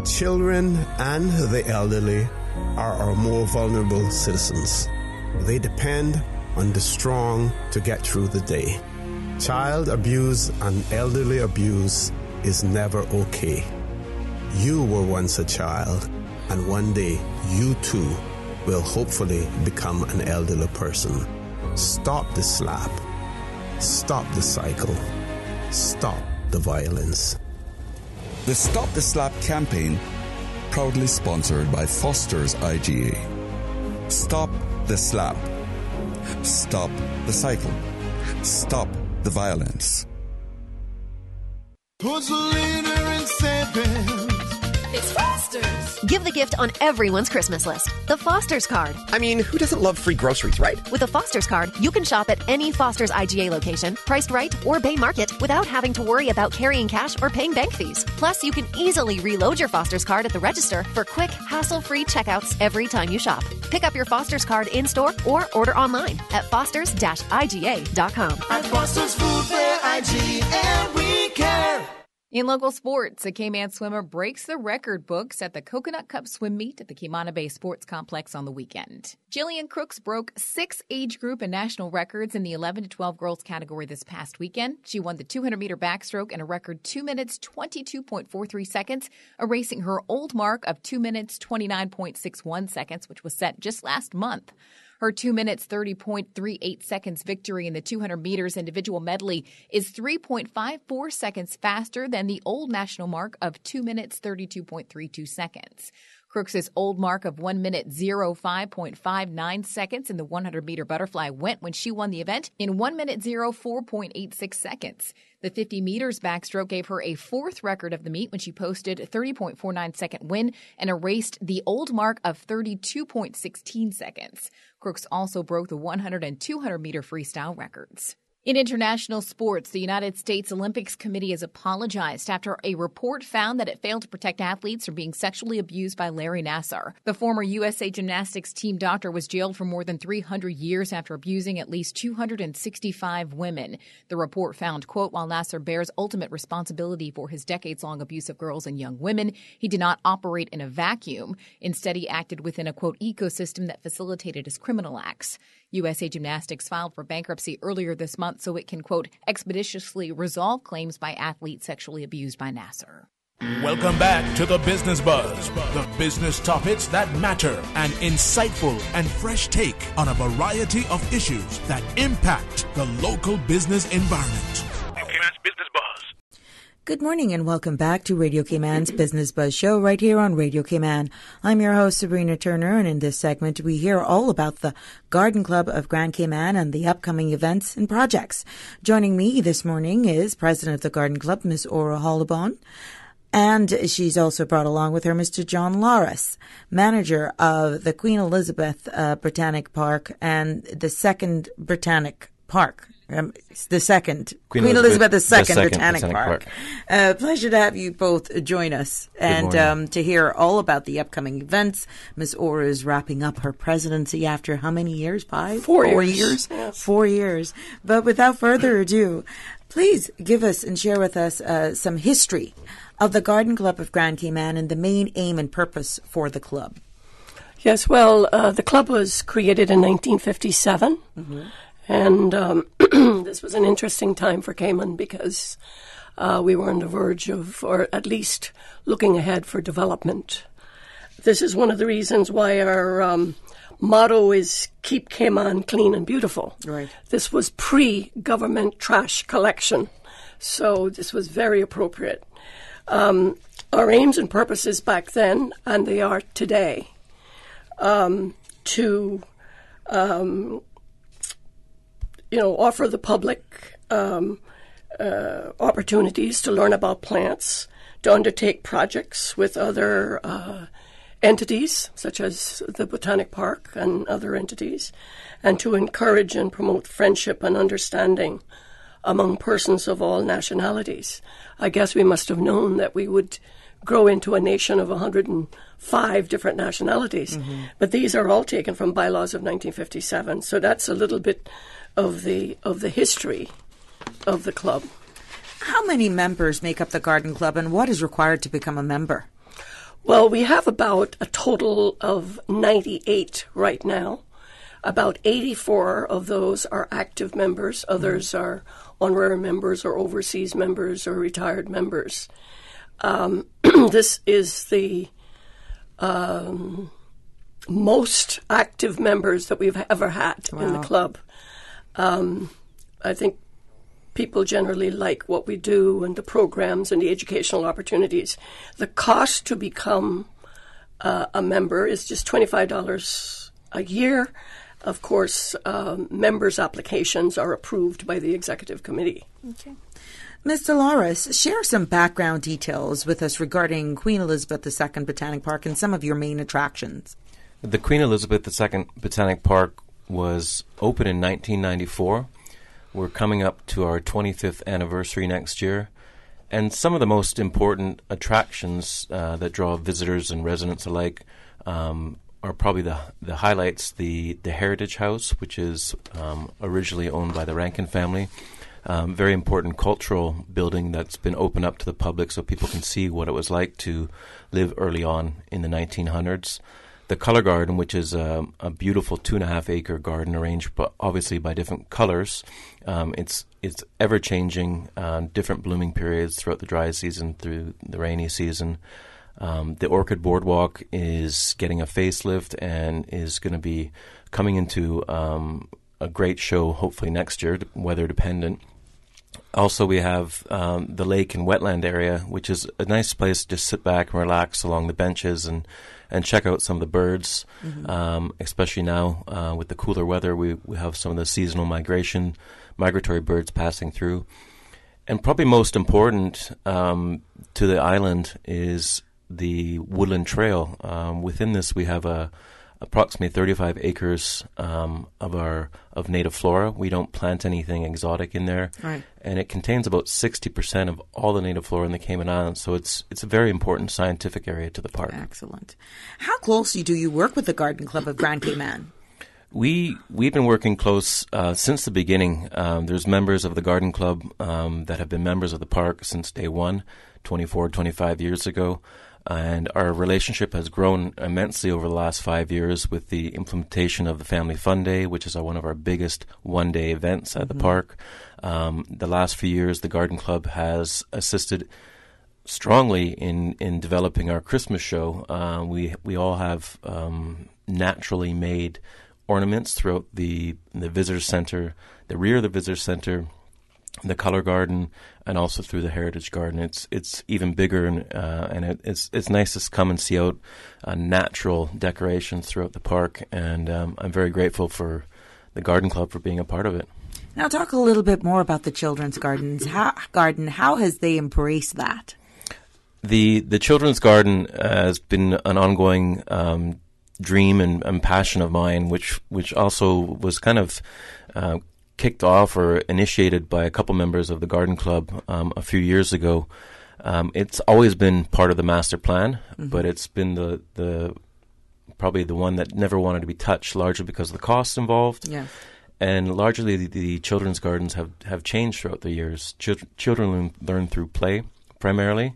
Children and the elderly are our more vulnerable citizens. They depend on the strong to get through the day. Child abuse and elderly abuse is never okay. You were once a child, and one day you too will hopefully become an elderly person. Stop the slap. Stop the cycle. Stop the violence. The Stop the Slap campaign, proudly sponsored by Foster's IGA. Stop the slap. Stop the cycle. Stop the violence. Who's the leader in savings? It's Foster's. Give the gift on everyone's Christmas list. The Foster's card. I mean, who doesn't love free groceries, right? With a Foster's card, you can shop at any Foster's IGA location, priced right or Bay Market, without having to worry about carrying cash or paying bank fees. Plus, you can easily reload your Foster's card at the register for quick, hassle-free checkouts every time you shop. Pick up your Foster's card in-store or order online at fosters-iga.com. At Foster's Food Fair IGA, we care. In local sports, a Cayman swimmer breaks the record books at the Coconut Cup swim meet at the Cayman Bay Sports Complex on the weekend. Jillian Crooks broke 6 age group and national records in the 11 to 12 girls category this past weekend. She won the 200-meter backstroke in a record 2 minutes 22.43 seconds, erasing her old mark of 2 minutes 29.61 seconds, which was set just last month. Her 2 minutes 30.38 seconds victory in the 200 meters individual medley is 3.54 seconds faster than the old national mark of 2 minutes 32.32 seconds. Crooks' old mark of 1 minute 05.59 seconds in the 100-meter butterfly went when she won the event in 1 minute 04.86 seconds. The 50 meters backstroke gave her a fourth record of the meet when she posted a 30.49 second win and erased the old mark of 32.16 seconds. Crooks also broke the 100 and 200-meter freestyle records. In international sports, the United States Olympics Committee has apologized after a report found that it failed to protect athletes from being sexually abused by Larry Nassar. The former USA Gymnastics team doctor was jailed for more than 300 years after abusing at least 265 women. The report found, quote, while Nassar bears ultimate responsibility for his decades-long abuse of girls and young women, he did not operate in a vacuum. Instead, he acted within a, quote, ecosystem that facilitated his criminal acts. USA Gymnastics filed for bankruptcy earlier this month so it can, quote, expeditiously resolve claims by athletes sexually abused by Nassar. Welcome back to the Business Buzz, the business topics that matter, an insightful and fresh take on a variety of issues that impact the local business environment. Business Buzz. Good morning and welcome back to Radio Cayman's Business Buzz Show right here on Radio Cayman. I'm your host, Sabrina Turner, and in this segment we hear all about the Garden Club of Grand Cayman and the upcoming events and projects. Joining me this morning is President of the Garden Club, Ms. Ora Hollabon, and she's also brought along with her Mr. John Loris, manager of the Queen Elizabeth Botanic Park and the second Botanic Park The second. Queen Elizabeth II Botanic Park. Pleasure to have you both join us and to hear all about the upcoming events. Ms. Orr is wrapping up her presidency after how many years? 5? 4 years. 4 years? Yes. 4 years. But without further ado, please give us and share with us some history of the Garden Club of Grand Cayman and the main aim and purpose for the club. Yes, well, the club was created in 1957. Mm-hmm. And this was an interesting time for Cayman because we were on the verge of, or at least looking ahead for development. This is one of the reasons why our motto is Keep Cayman Clean and Beautiful. Right. This was pre-government trash collection, so this was very appropriate. Our aims and purposes back then, and they are today, to offer the public opportunities to learn about plants, to undertake projects with other entities, such as the Botanic Park and other entities, and to encourage and promote friendship and understanding among persons of all nationalities. I guess we must have known that we would grow into a nation of 105 different nationalities. Mm-hmm. But these are all taken from bylaws of 1957. So that's a little bit of the history of the club. How many members make up the Garden Club, and what is required to become a member? Well, we have about a total of 98 right now. About 84 of those are active members. Others are honorary members or overseas members or retired members. This is the most active members that we've ever had in the club. I think people generally like what we do and the programs and the educational opportunities. The cost to become a member is just $25 a year. Of course, members' applications are approved by the executive committee. Okay. Ms. Dolores, share some background details with us regarding Queen Elizabeth II Botanic Park and some of your main attractions. The Queen Elizabeth II Botanic Park was opened in 1994. We're coming up to our 25th anniversary next year. And some of the most important attractions that draw visitors and residents alike are probably the highlights. The Heritage House, which is originally owned by the Rankin family. Very important cultural building that's been opened up to the public so people can see what it was like to live early on in the 1900s. The Color Garden, which is a beautiful 2.5-acre garden arranged obviously by different colors. It's ever-changing, different blooming periods throughout the dry season, through the rainy season. The Orchid Boardwalk is getting a facelift and is going to be coming into a great show hopefully next year, weather dependent. Also, we have the lake and wetland area, which is a nice place to sit back and relax along the benches and check out some of the birds, especially now with the cooler weather. We have some of the seasonal migratory birds passing through. And probably most important to the island is the Woodland Trail. Within this, we have approximately 35 acres of native flora. We don't plant anything exotic in there, right. And it contains about 60% of all the native flora in the Cayman Islands. So it's a very important scientific area to the park. Excellent. How closely do you work with the Garden Club of Grand Cayman? We've been working close since the beginning. There's members of the Garden Club that have been members of the park since day one, 25 years ago. And our relationship has grown immensely over the last 5 years with the implementation of the Family Fun Day, which is one of our biggest one-day events at the park. The last few years, the Garden Club has assisted strongly in developing our Christmas show. We all have naturally made ornaments throughout the visitor center, the rear of the visitor center, the Color Garden, and also through the Heritage Garden. It's even bigger, and it's nice to come and see out natural decorations throughout the park. And I'm very grateful for the Garden Club for being a part of it. Now, talk a little bit more about the children's gardens. How has they embraced that? The children's garden has been an ongoing dream and passion of mine, which also was kind of kicked off or initiated by a couple members of the Garden Club a few years ago. It's always been part of the master plan, but it's been the probably the one that never wanted to be touched, largely because of the costs involved. Yeah. And largely the children's gardens have changed throughout the years. Children learn through play primarily,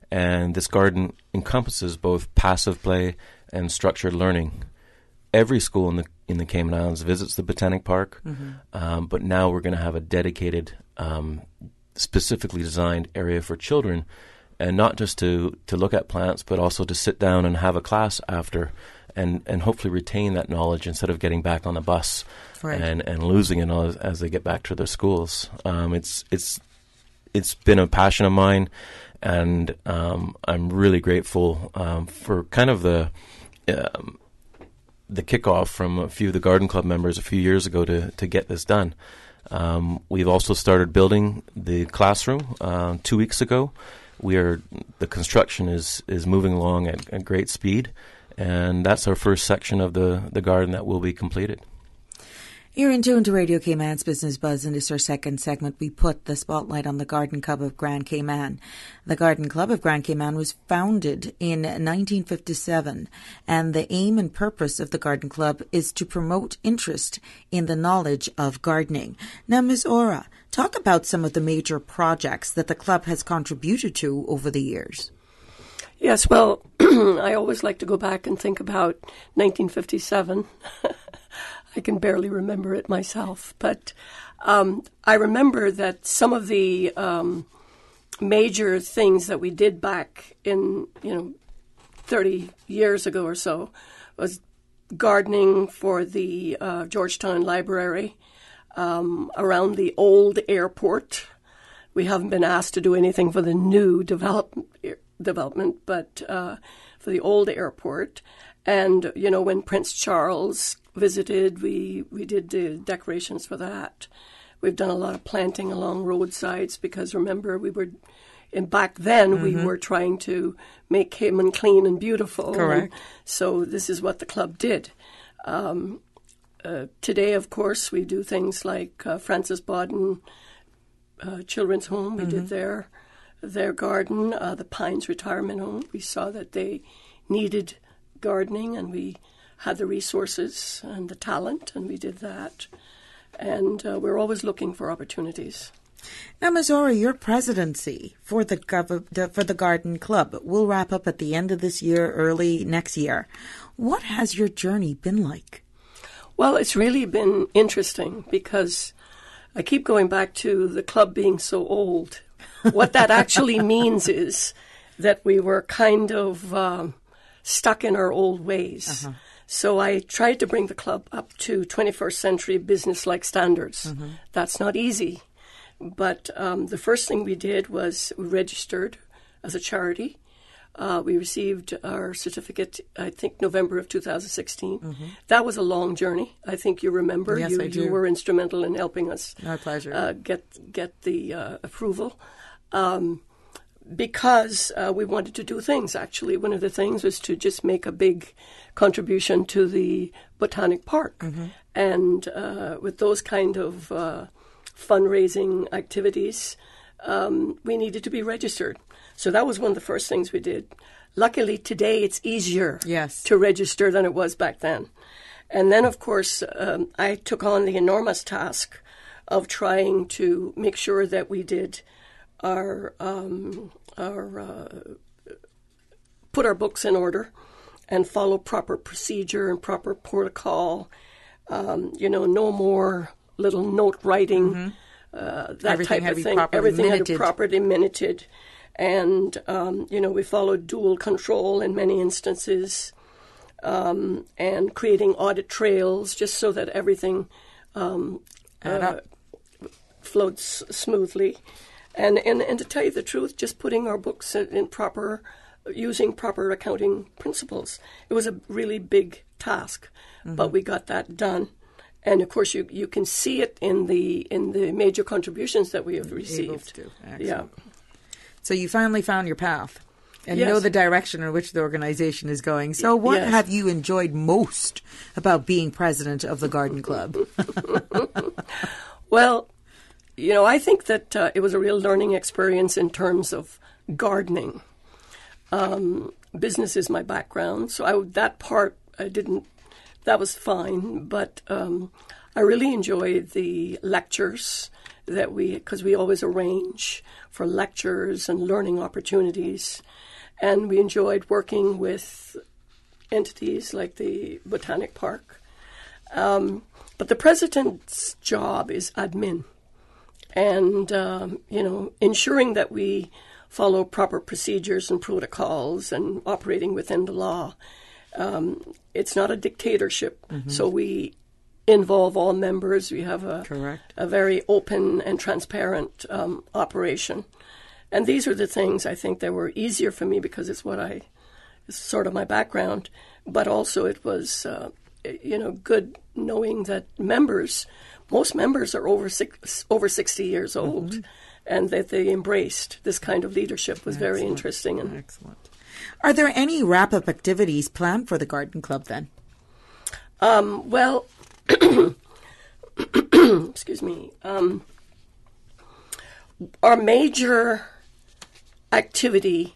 and this garden encompasses both passive play and structured learning. Every school in the Cayman Islands visits the Botanic Park, but now we're going to have a dedicated, specifically designed area for children, and not just to look at plants, but also to sit down and have a class after, and hopefully retain that knowledge instead of getting back on the bus and losing it as they get back to their schools. It's been a passion of mine, and I'm really grateful for kind of the kickoff from a few of the Garden Club members a few years ago to get this done. We've also started building the classroom 2 weeks ago. The construction is moving along at great speed, and that's our first section of the garden that will be completed. You're in tune to Radio Cayman's Business Buzz. In this our second segment, we put the spotlight on the Garden Club of Grand Cayman. The Garden Club of Grand Cayman was founded in 1957, and the aim and purpose of the Garden Club is to promote interest in the knowledge of gardening. Now, Ms. Ora, talk about some of the major projects that the club has contributed to over the years. Yes, well, I always like to go back and think about 1957. I can barely remember it myself, but I remember that some of the major things that we did back in 30 years ago or so was gardening for the Georgetown Library, around the old airport. We haven't been asked to do anything for the new development, but for the old airport. And, when Prince Charles visited, we did the decorations for that. We've done a lot of planting along roadsides because, remember, back then we were trying to make Cayman clean and beautiful. Correct. So this is what the club did. Today, of course, we do things like Francis Bodden Children's Home. We did their garden, the Pines Retirement Home. We saw that they needed gardening, and we had the resources and the talent, and we did that. And we're always looking for opportunities. Now, Ms. Ora, your presidency for the Garden Club will wrap up at the end of this year, early next year. What has your journey been like? Well, it's really been interesting because I keep going back to the club being so old. What that actually means is that we were kind of stuck in our old ways. So I tried to bring the club up to 21st century business-like standards. That's not easy. But the first thing we did was we registered as a charity. We received our certificate, I think, November of 2016. That was a long journey. I think you remember. Yes, I do. You were instrumental in helping us My pleasure. get the approval. Because we wanted to do things, actually. One of the things was to just make a big contribution to the Botanic Park. And with those kind of fundraising activities, we needed to be registered. So that was one of the first things we did. Luckily, today it's easier to register than it was back then. And then, of course, I took on the enormous task of trying to make sure that we did put our books in order and follow proper procedure and proper protocol. No more little note writing, that Everything type of thing. Everything had to be properly minuted. And, we followed dual control in many instances, and creating audit trails just so that everything floats smoothly. And to tell you the truth, just putting our books using proper accounting principles. It was a really big task, but we got that done. And of course, you can see it in the major contributions that we have received. Yeah. So you finally found your path and know the direction in which the organization is going. So what have you enjoyed most about being president of the Garden Club? Well, I think that it was a real learning experience in terms of gardening. Business is my background, so that was fine, but I really enjoyed the lectures because we always arrange for lectures and learning opportunities, and we enjoyed working with entities like the Botanic Park. But the president's job is admin, and ensuring that we follow proper procedures and protocols and operating within the law. It's not a dictatorship, so we involve all members. We have a very open and transparent operation. And these are the things I think that were easier for me because it's sort of my background, but also it was, good knowing that most members are over 60 years old, and that they embraced this kind of leadership was very interesting. And excellent. Are there any wrap-up activities planned for the Garden Club then? Well, excuse me. Our major activity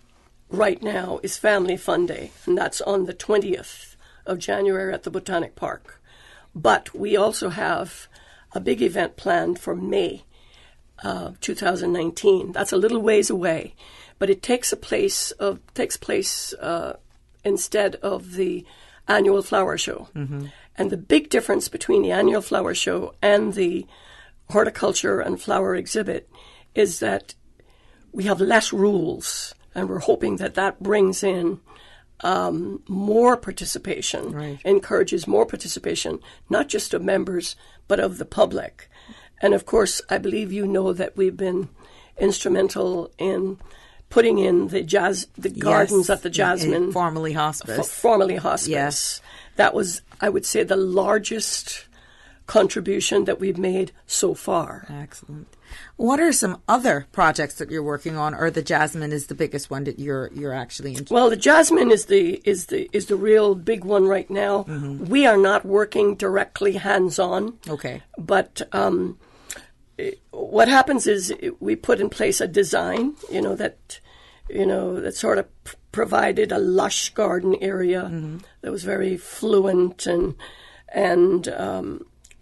right now is Family Fun Day, and that's on the 20th of January at the Botanic Park. But we also have a big event planned for May 2019. That's a little ways away, but it takes place instead of the annual flower show. And the big difference between the annual flower show and the horticulture and flower exhibit is that we have less rules, and we're hoping that brings in more participation, encourages more participation, not just of members, but of the public. And of course, I believe that we've been instrumental in putting in the gardens at the Jasmine. Formerly hospice. Formerly hospice. Yes. That was, I would say, the largest contribution that we've made so far. Excellent. What are some other projects that you're working on, or the Jasmine is the biggest one that you're actually into? Well, the Jasmine is the real big one right now. We are not working directly hands-on. Okay. But what happens is we put in place a design, that sort of provided a lush garden area that was very fluent and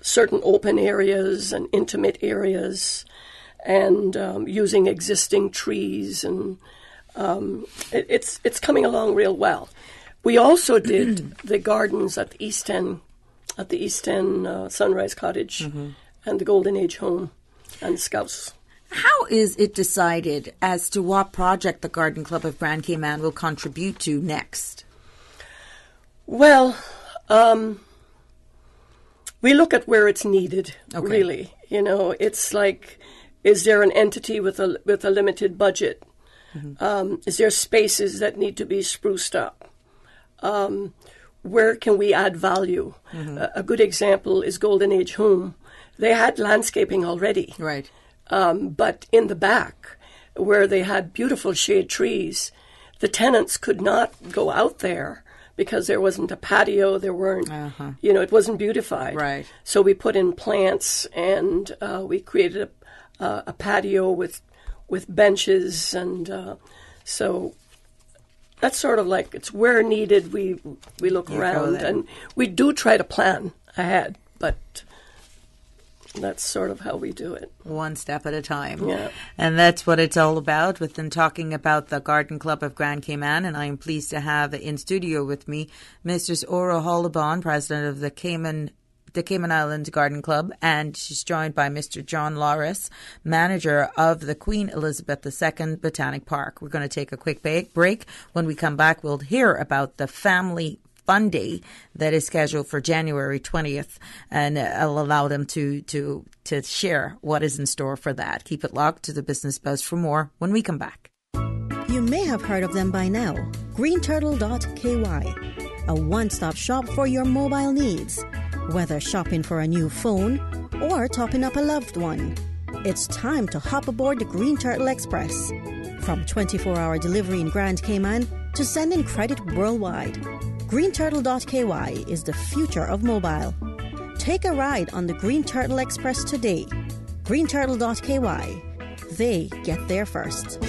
certain open areas and intimate areas, and using existing trees, and it's coming along real well. We also did the gardens at the East End, Sunrise Cottage, and the Golden Age Home, and Scouts. How is it decided as to what project the Garden Club of Grand Cayman will contribute to next? Well, we look at where it's needed, really. It's like, is there an entity with a limited budget? Is there spaces that need to be spruced up? Where can we add value? A good example is Golden Age Home. They had landscaping already. Right. But in the back, where they had beautiful shade trees, the tenants could not go out there because there wasn't a patio, there weren't, it wasn't beautified. Right. So we put in plants, and we created a patio with benches, and so that's sort of like, it's where needed. We look around, and we do try to plan ahead, but that's sort of how we do it. One step at a time. Yeah. And that's what it's all about, with them talking about the Garden Club of Grand Cayman. And I am pleased to have in studio with me Mrs. Ora Hollabon, president of the Cayman Islands Garden Club, and she's joined by Mr. John Lawrence, manager of the Queen Elizabeth II Botanic Park. We're going to take a quick break. When we come back, we'll hear about the Family Fun Day that is scheduled for January 20th, and I'll allow them to share what is in store for that. Keep it locked to the Business Buzz for more when we come back. You may have heard of them by now. greenturtle.ky, a one-stop shop for your mobile needs. Whether shopping for a new phone or topping up a loved one, it's time to hop aboard the Green Turtle Express. From 24-hour delivery in Grand Cayman to sending credit worldwide, greenturtle.ky is the future of mobile. Take a ride on the Green Turtle Express today. greenturtle.ky. They get there first.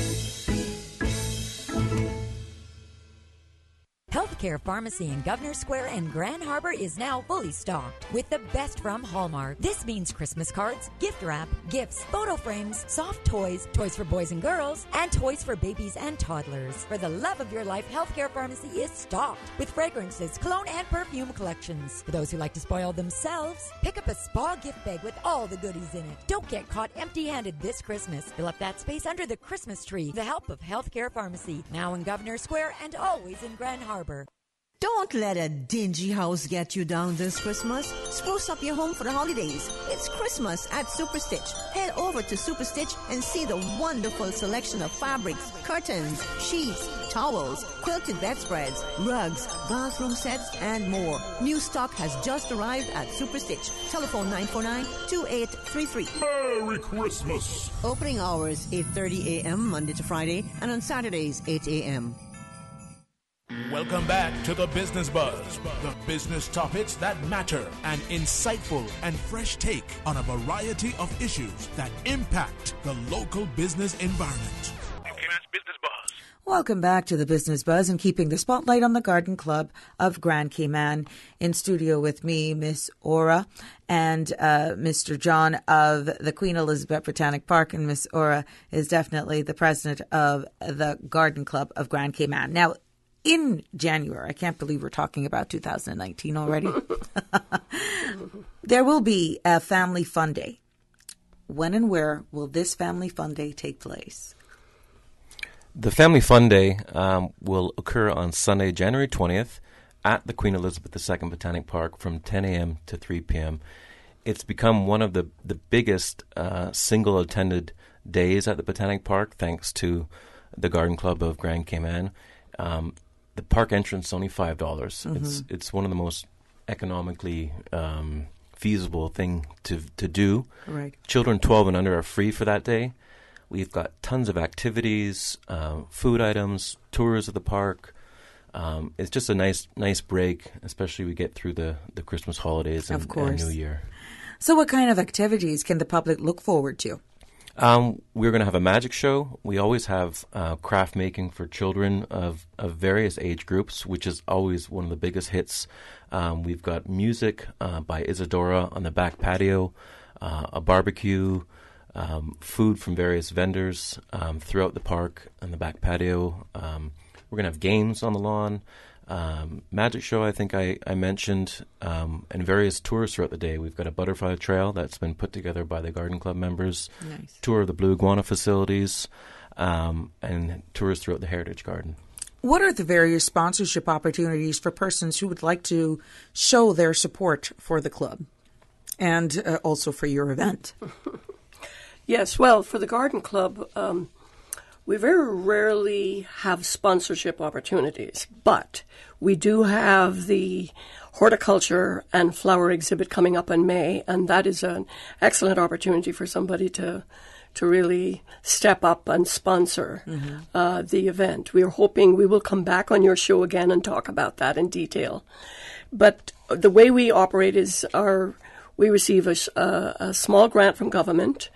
Healthcare Pharmacy in Governor Square and Grand Harbor is now fully stocked with the best from Hallmark. This means Christmas cards, gift wrap, gifts, photo frames, soft toys, toys for boys and girls, and toys for babies and toddlers. For the love of your life, Healthcare Pharmacy is stocked with fragrances, cologne, and perfume collections. For those who like to spoil themselves, pick up a spa gift bag with all the goodies in it. Don't get caught empty-handed this Christmas. Fill up that space under the Christmas tree with the help of Healthcare Pharmacy, now in Governor Square and always in Grand Harbor. Don't let a dingy house get you down this Christmas. Spruce up your home for the holidays. It's Christmas at Superstitch. Head over to Superstitch and see the wonderful selection of fabrics, curtains, sheets, towels, quilted bedspreads, rugs, bathroom sets, and more. New stock has just arrived at Superstitch. Telephone 949-2833. Merry Christmas! Opening hours 8:30 a.m. Monday to Friday, and on Saturdays 8 a.m. Welcome back to the Business Buzz, the business topics that matter, an insightful and fresh take on a variety of issues that impact the local business environment. Business Buzz. Welcome back to the Business Buzz and keeping the spotlight on the Garden Club of Grand Cayman. In studio with me, Miss Aura, and Mr. John of the Queen Elizabeth Botanic Park. And Miss Aura is definitely the president of the Garden Club of Grand Cayman. Now, in January, I can't believe we're talking about 2019 already, there will be a Family Fun Day. When and where will this Family Fun Day take place? The Family Fun Day will occur on Sunday, January 20th at the Queen Elizabeth II Botanic Park from 10 a.m. to 3 p.m. It's become one of the biggest single-attended days at the Botanic Park thanks to the Garden Club of Grand Cayman. The park entrance is only $5. Mm-hmm. It's one of the most economically feasible thing to do. Right. Children 12 and under are free for that day. We've got tons of activities, food items, tours of the park. It's just a nice break, especially we get through the Christmas holidays and New Year. So what kind of activities can the public look forward to? We're going to have a magic show. We always have craft making for children of various age groups, which is always one of the biggest hits. We've got music by Isadora on the back patio, a barbecue, food from various vendors throughout the park on the back patio. We're going to have games on the lawn. Magic show, I think I mentioned, and various tours throughout the day. We've got a butterfly trail that's been put together by the Garden Club members, nice. Tour of the Blue Iguana facilities, and tours throughout the Heritage Garden. What are the various sponsorship opportunities for persons who would like to show their support for the club and also for your event? Yes, well, for the Garden Club, we very rarely have sponsorship opportunities, but we do have the horticulture and flower exhibit coming up in May, and that is an excellent opportunity for somebody to really step up and sponsor the event. We are hoping we will come back on your show again and talk about that in detail. But the way we operate is we receive a small grant from government,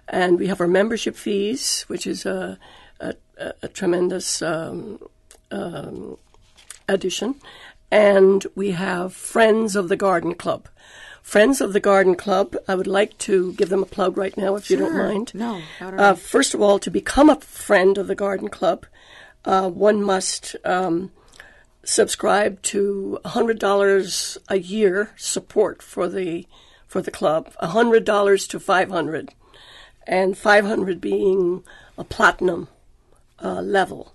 and we have our membership fees, which is a tremendous addition. And we have Friends of the Garden Club. Friends of the Garden Club, I would like to give them a plug right now, if you don't mind. No, not at all. First of all, to become a friend of the Garden Club, one must subscribe to $100 a year support for the club, $100 to $500, and $500 being a platinum level.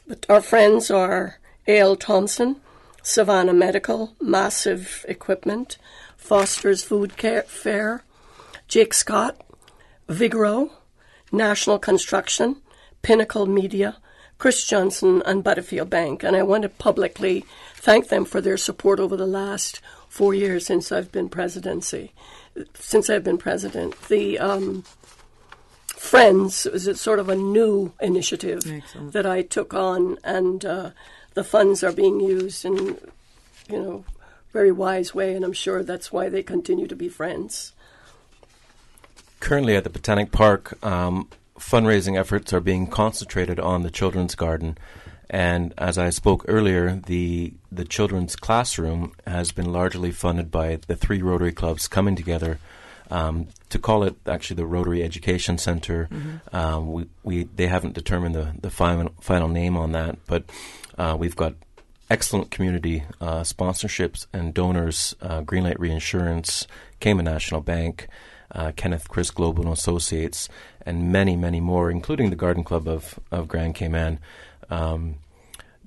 But our friends are A.L. Thompson, Savannah Medical, Massive Equipment, Foster's Food Fair, Jake Scott, Vigoro, National Construction, Pinnacle Media, Chris Johnson, and Butterfield Bank. And I want to publicly thank them for their support over the last 4 years since I've been president. The Friends is sort of a new initiative that I took on, and the funds are being used in, very wise way, and I'm sure that's why they continue to be friends. Currently at the Botanic Park, fundraising efforts are being concentrated on the children's garden. And as I spoke earlier, the children's classroom has been largely funded by the 3 Rotary clubs coming together to call it actually the Rotary Education Center. Mm-hmm. They haven't determined the final name on that, but we've got excellent community sponsorships and donors, Greenlight Reinsurance, Cayman National Bank, Kenneth Chris Global and Associates, and many, many more, including the Garden Club of Grand Cayman.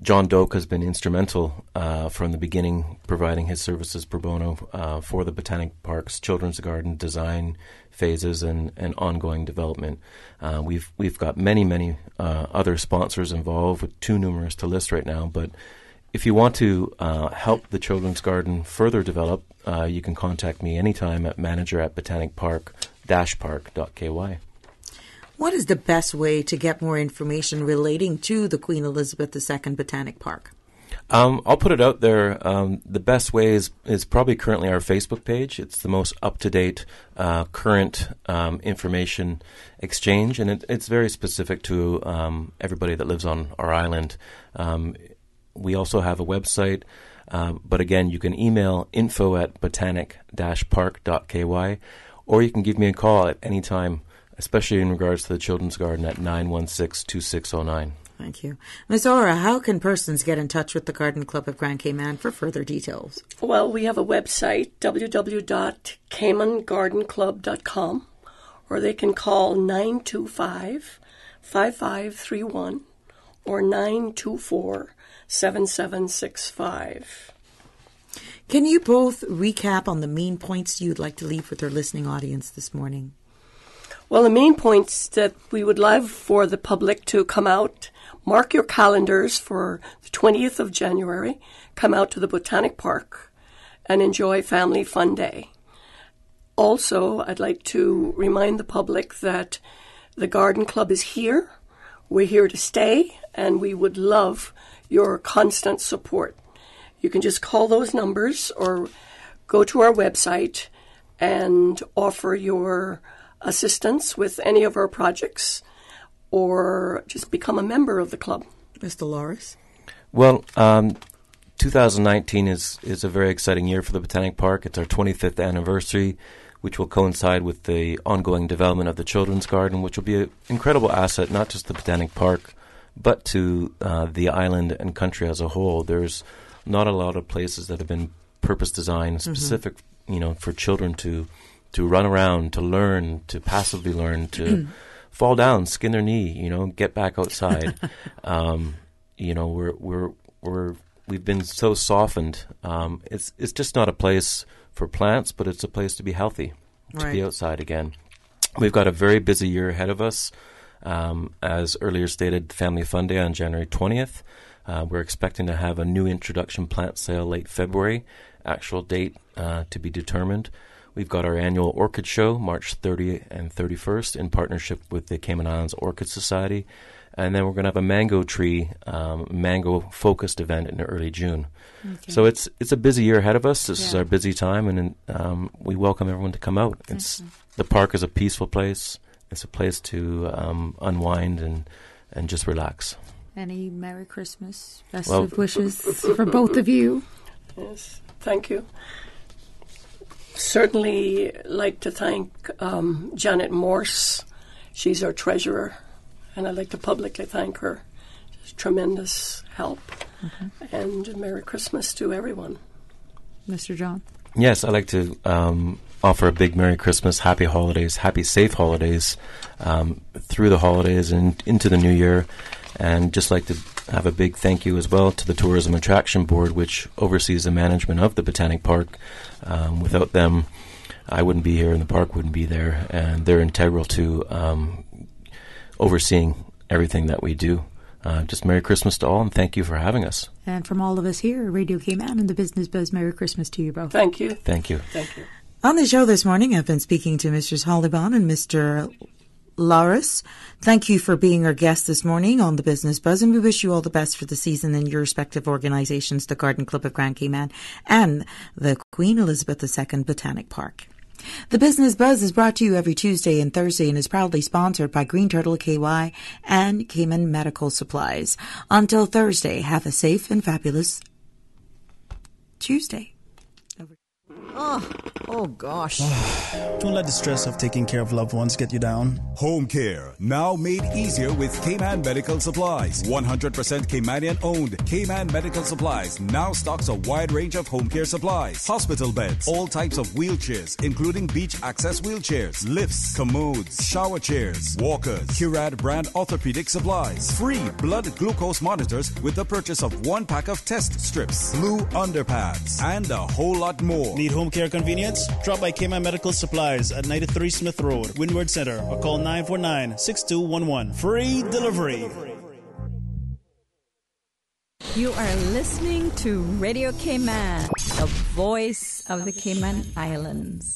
John Doak has been instrumental from the beginning, providing his services pro bono for the Botanic Park's children's garden design phases and ongoing development. We've got many, many other sponsors involved, with too numerous to list right now. But if you want to help the children's garden further develop, you can contact me anytime at manager@botanic-park.ky. What is the best way to get more information relating to the Queen Elizabeth II Botanic Park? I'll put it out there. The best way is probably currently our Facebook page. It's the most up-to-date, current information exchange, and it's very specific to everybody that lives on our island. We also have a website, but again, you can email info@botanic-park.ky, or you can give me a call at any time, especially in regards to the Children's Garden, at 916-2609. Thank you. Ms. Ora, how can persons get in touch with the Garden Club of Grand Cayman for further details? Well, we have a website, www.caymangardenclub.com, or they can call 925-5531 or 924-7765. Can you both recap on the main points you'd like to leave with our listening audience this morning? Well, the main points that we would love for the public to come out, mark your calendars for the 20th of January, come out to the Botanic Park and enjoy Family Fun Day. Also, I'd like to remind the public that the Garden Club is here. We're here to stay, and we would love your constant support. You can just call those numbers or go to our website and offer your assistance with any of our projects, or just become a member of the club. Mr. Loris? Well, 2019 is a very exciting year for the Botanic Park. It's our 25th anniversary, which will coincide with the ongoing development of the Children's Garden, which will be an incredible asset, not just to the Botanic Park, but to the island and country as a whole. There's not a lot of places that have been purpose designed specific, for children to run around, to learn, to passively learn, to fall down, skin their knee, get back outside. We've been so softened. It's just not a place for plants, but it's a place to be healthy, to be outside again. We've got a very busy year ahead of us. As earlier stated, Family Fun Day on January 20th. We're expecting to have a new introduction plant sale late February. Actual date to be determined. We've got our annual Orchid Show, March 30th and 31st, in partnership with the Cayman Islands Orchid Society. And then we're going to have a mango tree, mango-focused event in early June. Okay. So it's a busy year ahead of us. This is our busy time, and we welcome everyone to come out. The park is a peaceful place. It's a place to unwind and just relax. Any Merry Christmas, best of wishes for both of you. Yes, thank you. Certainly like to thank Janet Morse. She's our treasurer, and I'd like to publicly thank her. She's tremendous help. And Merry Christmas to everyone. Mr. John? Yes, I'd like to offer a big Merry Christmas, Happy Holidays, Happy Safe Holidays through the holidays and into the new year. And just like to have a big thank you as well to the Tourism Attraction Board, which oversees the management of the Botanic Park. Without them, I wouldn't be here and the park wouldn't be there. And they're integral to overseeing everything that we do. Just Merry Christmas to all, and thank you for having us. And from all of us here at Radio Cayman and the Business Buzz, Merry Christmas to you both. Thank you. Thank you. Thank you. On the show this morning, I've been speaking to Mrs. Hollybon and Mr. Loris. Thank you for being our guest this morning on the Business Buzz, and we wish you all the best for the season in your respective organisations, the Garden Club of Grand Cayman and the Queen Elizabeth II Botanic Park. The Business Buzz is brought to you every Tuesday and Thursday and is proudly sponsored by Green Turtle KY and Cayman Medical Supplies. Until Thursday, have a safe and fabulous Tuesday. Oh gosh. Don't let the stress of taking care of loved ones get you down. Home care, now made easier with Cayman Medical Supplies. 100% Caymanian owned. Cayman Medical Supplies now stocks a wide range of home care supplies. Hospital beds, all types of wheelchairs, including beach access wheelchairs, lifts, commodes, shower chairs, walkers, Curad brand orthopedic supplies. Free blood glucose monitors with the purchase of 1 pack of test strips, blue underpads, and a whole lot more. Need home care convenience? Drop by Cayman Medical Supplies at 93 Smith Road, Windward Center, or call 949-6211. Free delivery. You are listening to Radio Cayman, the voice of the Cayman Islands.